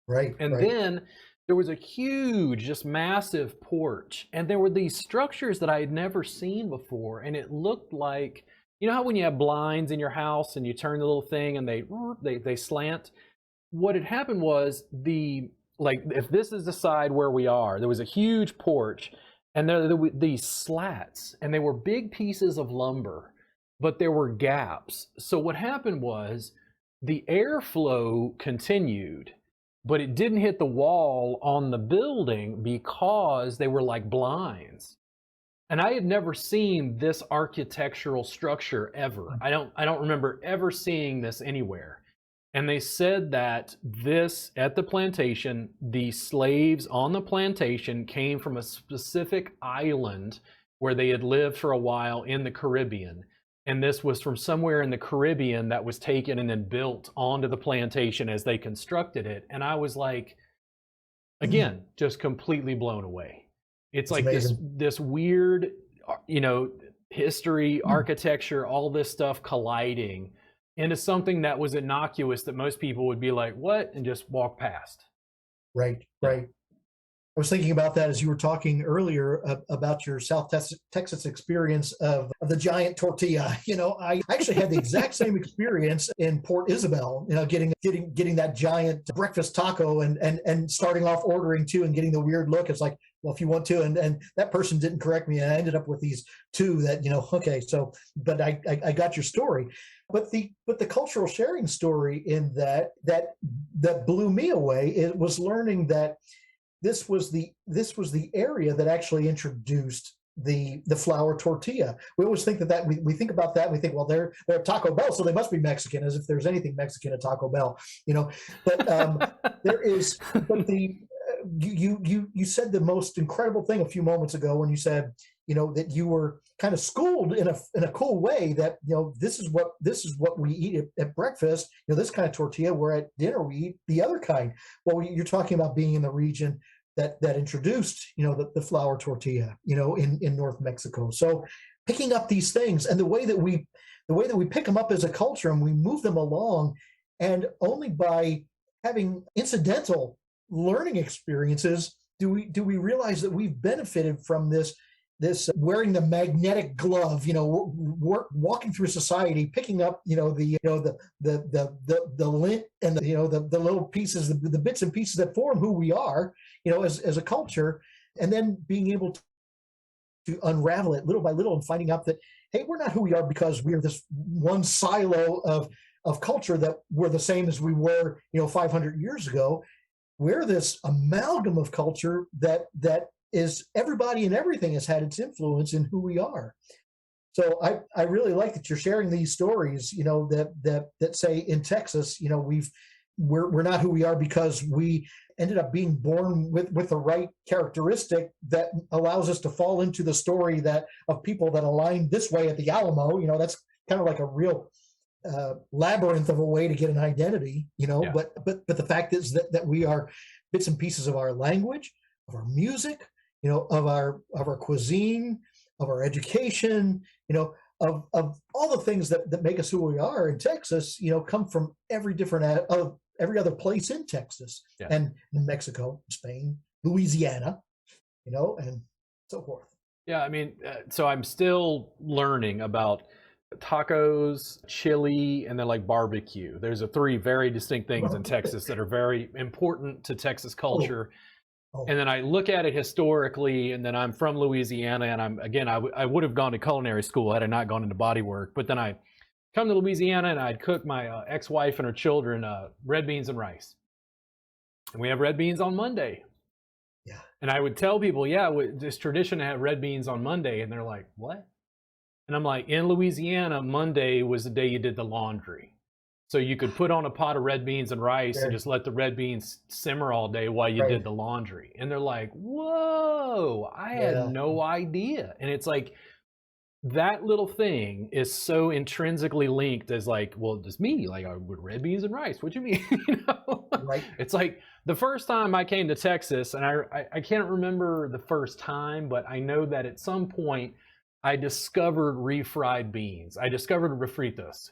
Speaker 2: Right.
Speaker 1: And then there was a huge, just massive porch, and there were these structures that I had never seen before, and it looked like, you know how when you have blinds in your house and you turn the little thing and they slant? What had happened was if this is the side where we are, there was a huge porch, and there were these slats, and they were big pieces of lumber, but there were gaps. So what happened was the airflow continued, but it didn't hit the wall on the building because they were like blinds. And I had never seen this architectural structure ever. I don't remember ever seeing this anywhere. And they said that at the plantation, the slaves on the plantation came from a specific island where they had lived for a while in the Caribbean. And this was from somewhere in the Caribbean that was taken and then built onto the plantation as they constructed it. And I was like, again, just completely blown away. It's like this weird, you know, history, architecture, all this stuff colliding into something that was innocuous that most people would be like, what? And just walk past.
Speaker 2: Right. I was thinking about that as you were talking earlier about your South Texas experience of the giant tortilla. You know, I actually had the exact same experience in Port Isabel, you know, getting that giant breakfast taco and starting off ordering two and getting the weird look. It's like, well, if you want to, and that person didn't correct me, and I ended up with these two that, you know, okay, so, but I got your story. But the cultural sharing story in that blew me away, it was learning that this was the area that actually introduced the flour tortilla. We always think that we think about that, and we think, well, they're at Taco Bell, so they must be Mexican, as if there's anything Mexican at Taco Bell, you know. But you said the most incredible thing a few moments ago when you said, you know, that you were kind of schooled in a cool way that, you know, this is what we eat at breakfast, you know, this kind of tortilla, where at dinner we eat the other kind. Well, you're talking about being in the region that introduced, you know, the flour tortilla, you know, in North Mexico. So picking up these things, and the way that we pick them up as a culture and we move them along, and only by having incidental learning experiences do we realize that we've benefited from this wearing the magnetic glove, you know, walking through society, picking up, you know, the lint and the little pieces, the bits and pieces that form who we are, you know, as a culture, and then being able to unravel it little by little and finding out that, hey, we're not who we are because we're this one silo of culture that we're the same as we were, you know, 500 years ago. We're this amalgam of culture that is everybody and everything has had its influence in who we are. So I really like that you're sharing these stories, you know, that say in Texas, you know, we're not who we are because we ended up being born with the right characteristic that allows us to fall into the story that of people that align this way at the Alamo. You know, that's kind of like a real labyrinth of a way to get an identity, you know. Yeah. But the fact is that we are bits and pieces of our language, of our music, you know, of our cuisine, of our education, you know, of all the things that make us who we are in Texas, you know, come from every other place in Texas, yeah, and in Mexico, Spain, Louisiana, you know, and so forth.
Speaker 1: Yeah, I mean, so I'm still learning about tacos, chili, and then like barbecue. There's three very distinct things in Texas that are very important to Texas culture.
Speaker 2: Oh,
Speaker 1: And then I look at it historically, and then I'm from Louisiana, and I would have gone to culinary school had I not gone into body work. But then I come to Louisiana, and I'd cook my ex-wife and her children red beans and rice. And we have red beans on Monday.
Speaker 2: yeah.
Speaker 1: And I would tell people, yeah, this tradition to have red beans on Monday. And they're like, what? And I'm like, in Louisiana, Monday was the day you did the laundry. So you could put on a pot of red beans and rice and just let the red beans simmer all day while you did the laundry. And they're like, whoa, I had no idea. And it's like, that little thing is so intrinsically linked as like, well, just me, like with red beans and rice. What do you mean? You know?
Speaker 2: Right.
Speaker 1: It's like the first time I came to Texas, and I can't remember the first time, but I know that at some point I discovered refried beans. I discovered refritos.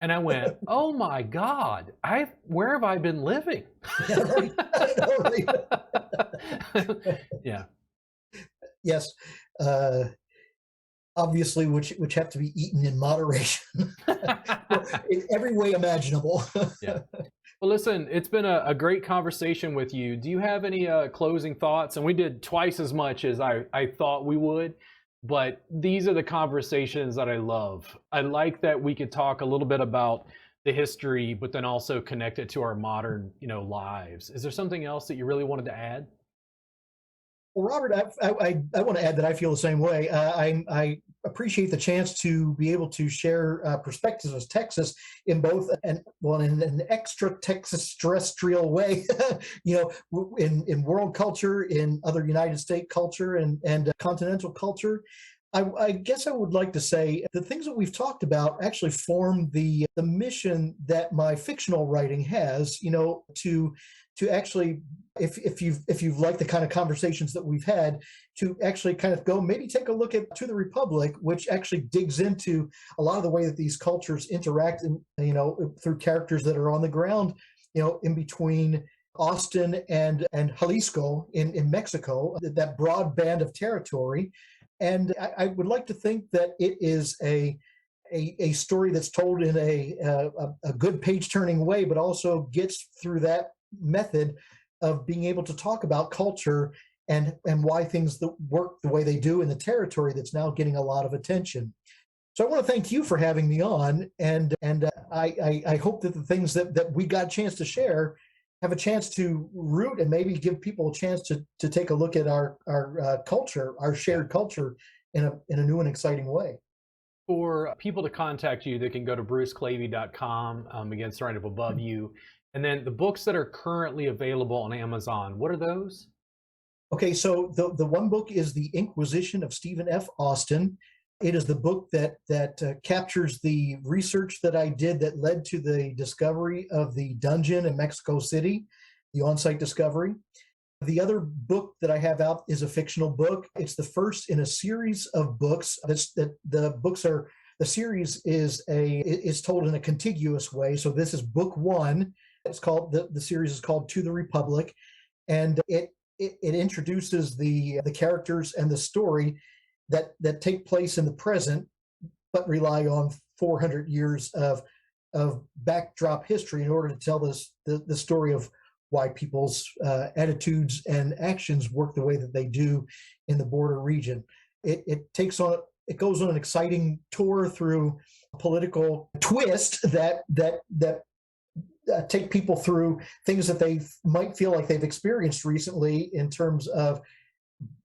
Speaker 1: And I went, oh my God, where have I been living?
Speaker 2: Yeah, right. I know, right?
Speaker 1: Yeah.
Speaker 2: Yes. Obviously, which have to be eaten in moderation in every way imaginable.
Speaker 1: Yeah. Well, listen, it's been a great conversation with you. Do you have any closing thoughts? And we did twice as much as I thought we would. But these are the conversations that I love. I like that we could talk a little bit about the history, but then also connect it to our modern, lives. Is there something else that you really wanted to add?
Speaker 2: Well, Robert, I want to add that I feel the same way. I appreciate the chance to be able to share perspectives of Texas in both, in an extra Texas terrestrial way, in world culture, in other United States culture, and continental culture. I guess I would like to say the things that we've talked about actually form the mission that my fictional writing has, to actually, if you've liked the kind of conversations that we've had, to actually kind of go maybe take a look at To the Republic, which actually digs into a lot of the way that these cultures interact, and through characters that are on the ground, in between Austin and Jalisco in Mexico, that broad band of territory. And I would like to think that it is a story that's told in a good page-turning way, but also gets through that method of being able to talk about culture and why things that work the way they do in the territory that's now getting a lot of attention. So I want to thank you for having me on, and I hope that the things that we got a chance to share have a chance to root and maybe give people a chance to take a look at our culture, our shared culture, in a new and exciting way.
Speaker 1: For people to contact you, they can go to bruceclavey.com, again, it's right up above you. And then the books that are currently available on Amazon, what are those?
Speaker 2: Okay, so the one book is The Inquisition of Stephen F. Austin. It is the book that captures the research that I did that led to the discovery of the dungeon in Mexico City, the on-site discovery. The other book that I have out is a fictional book. It's the first in a series of books. The series is told in a contiguous way. So this is book one. It's called the series is called To the Republic, and it introduces the characters and the story that take place in the present, but rely on 400 years of backdrop history in order to tell the story of why people's attitudes and actions work the way that they do in the border region. It goes on an exciting tour through a political twist that take people through things that they might feel like they've experienced recently in terms of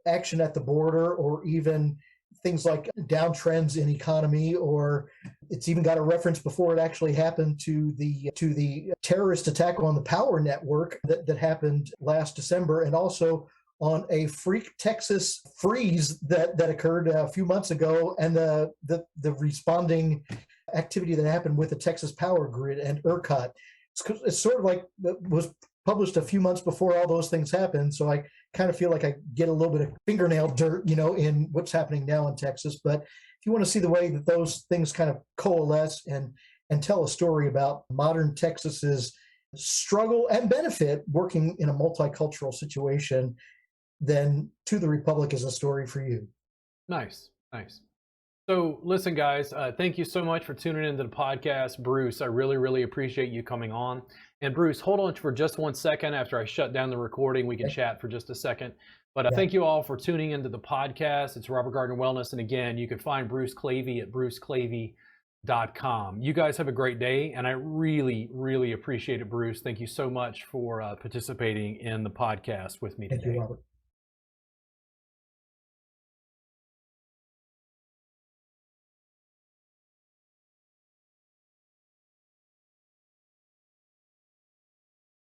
Speaker 2: action at the border, or even things like downtrends in economy, or it's even got a reference before it actually happened to the terrorist attack on the power network that happened last December, and also on a freak Texas freeze that occurred a few months ago, and the responding activity that happened with the Texas power grid and ERCOT. It's sort of like it was published a few months before all those things happened, so I kind of feel like I get a little bit of fingernail dirt, in what's happening now in Texas. But if you want to see the way that those things kind of coalesce and tell a story about modern Texas's struggle and benefit working in a multicultural situation, then To the Republic is a story for you.
Speaker 1: Nice. So listen, guys, thank you so much for tuning into the podcast. Bruce, I really, really appreciate you coming on. And Bruce, hold on for just 1 second. After I shut down the recording, we can chat for just a second. But thank you all for tuning into the podcast. It's Robert Gardner Wellness. And again, you can find Bruce Clavey at bruceclavey.com. You guys have a great day. And I really, really appreciate it, Bruce. Thank you so much for participating in the podcast with me today.
Speaker 2: Thank you, Robert.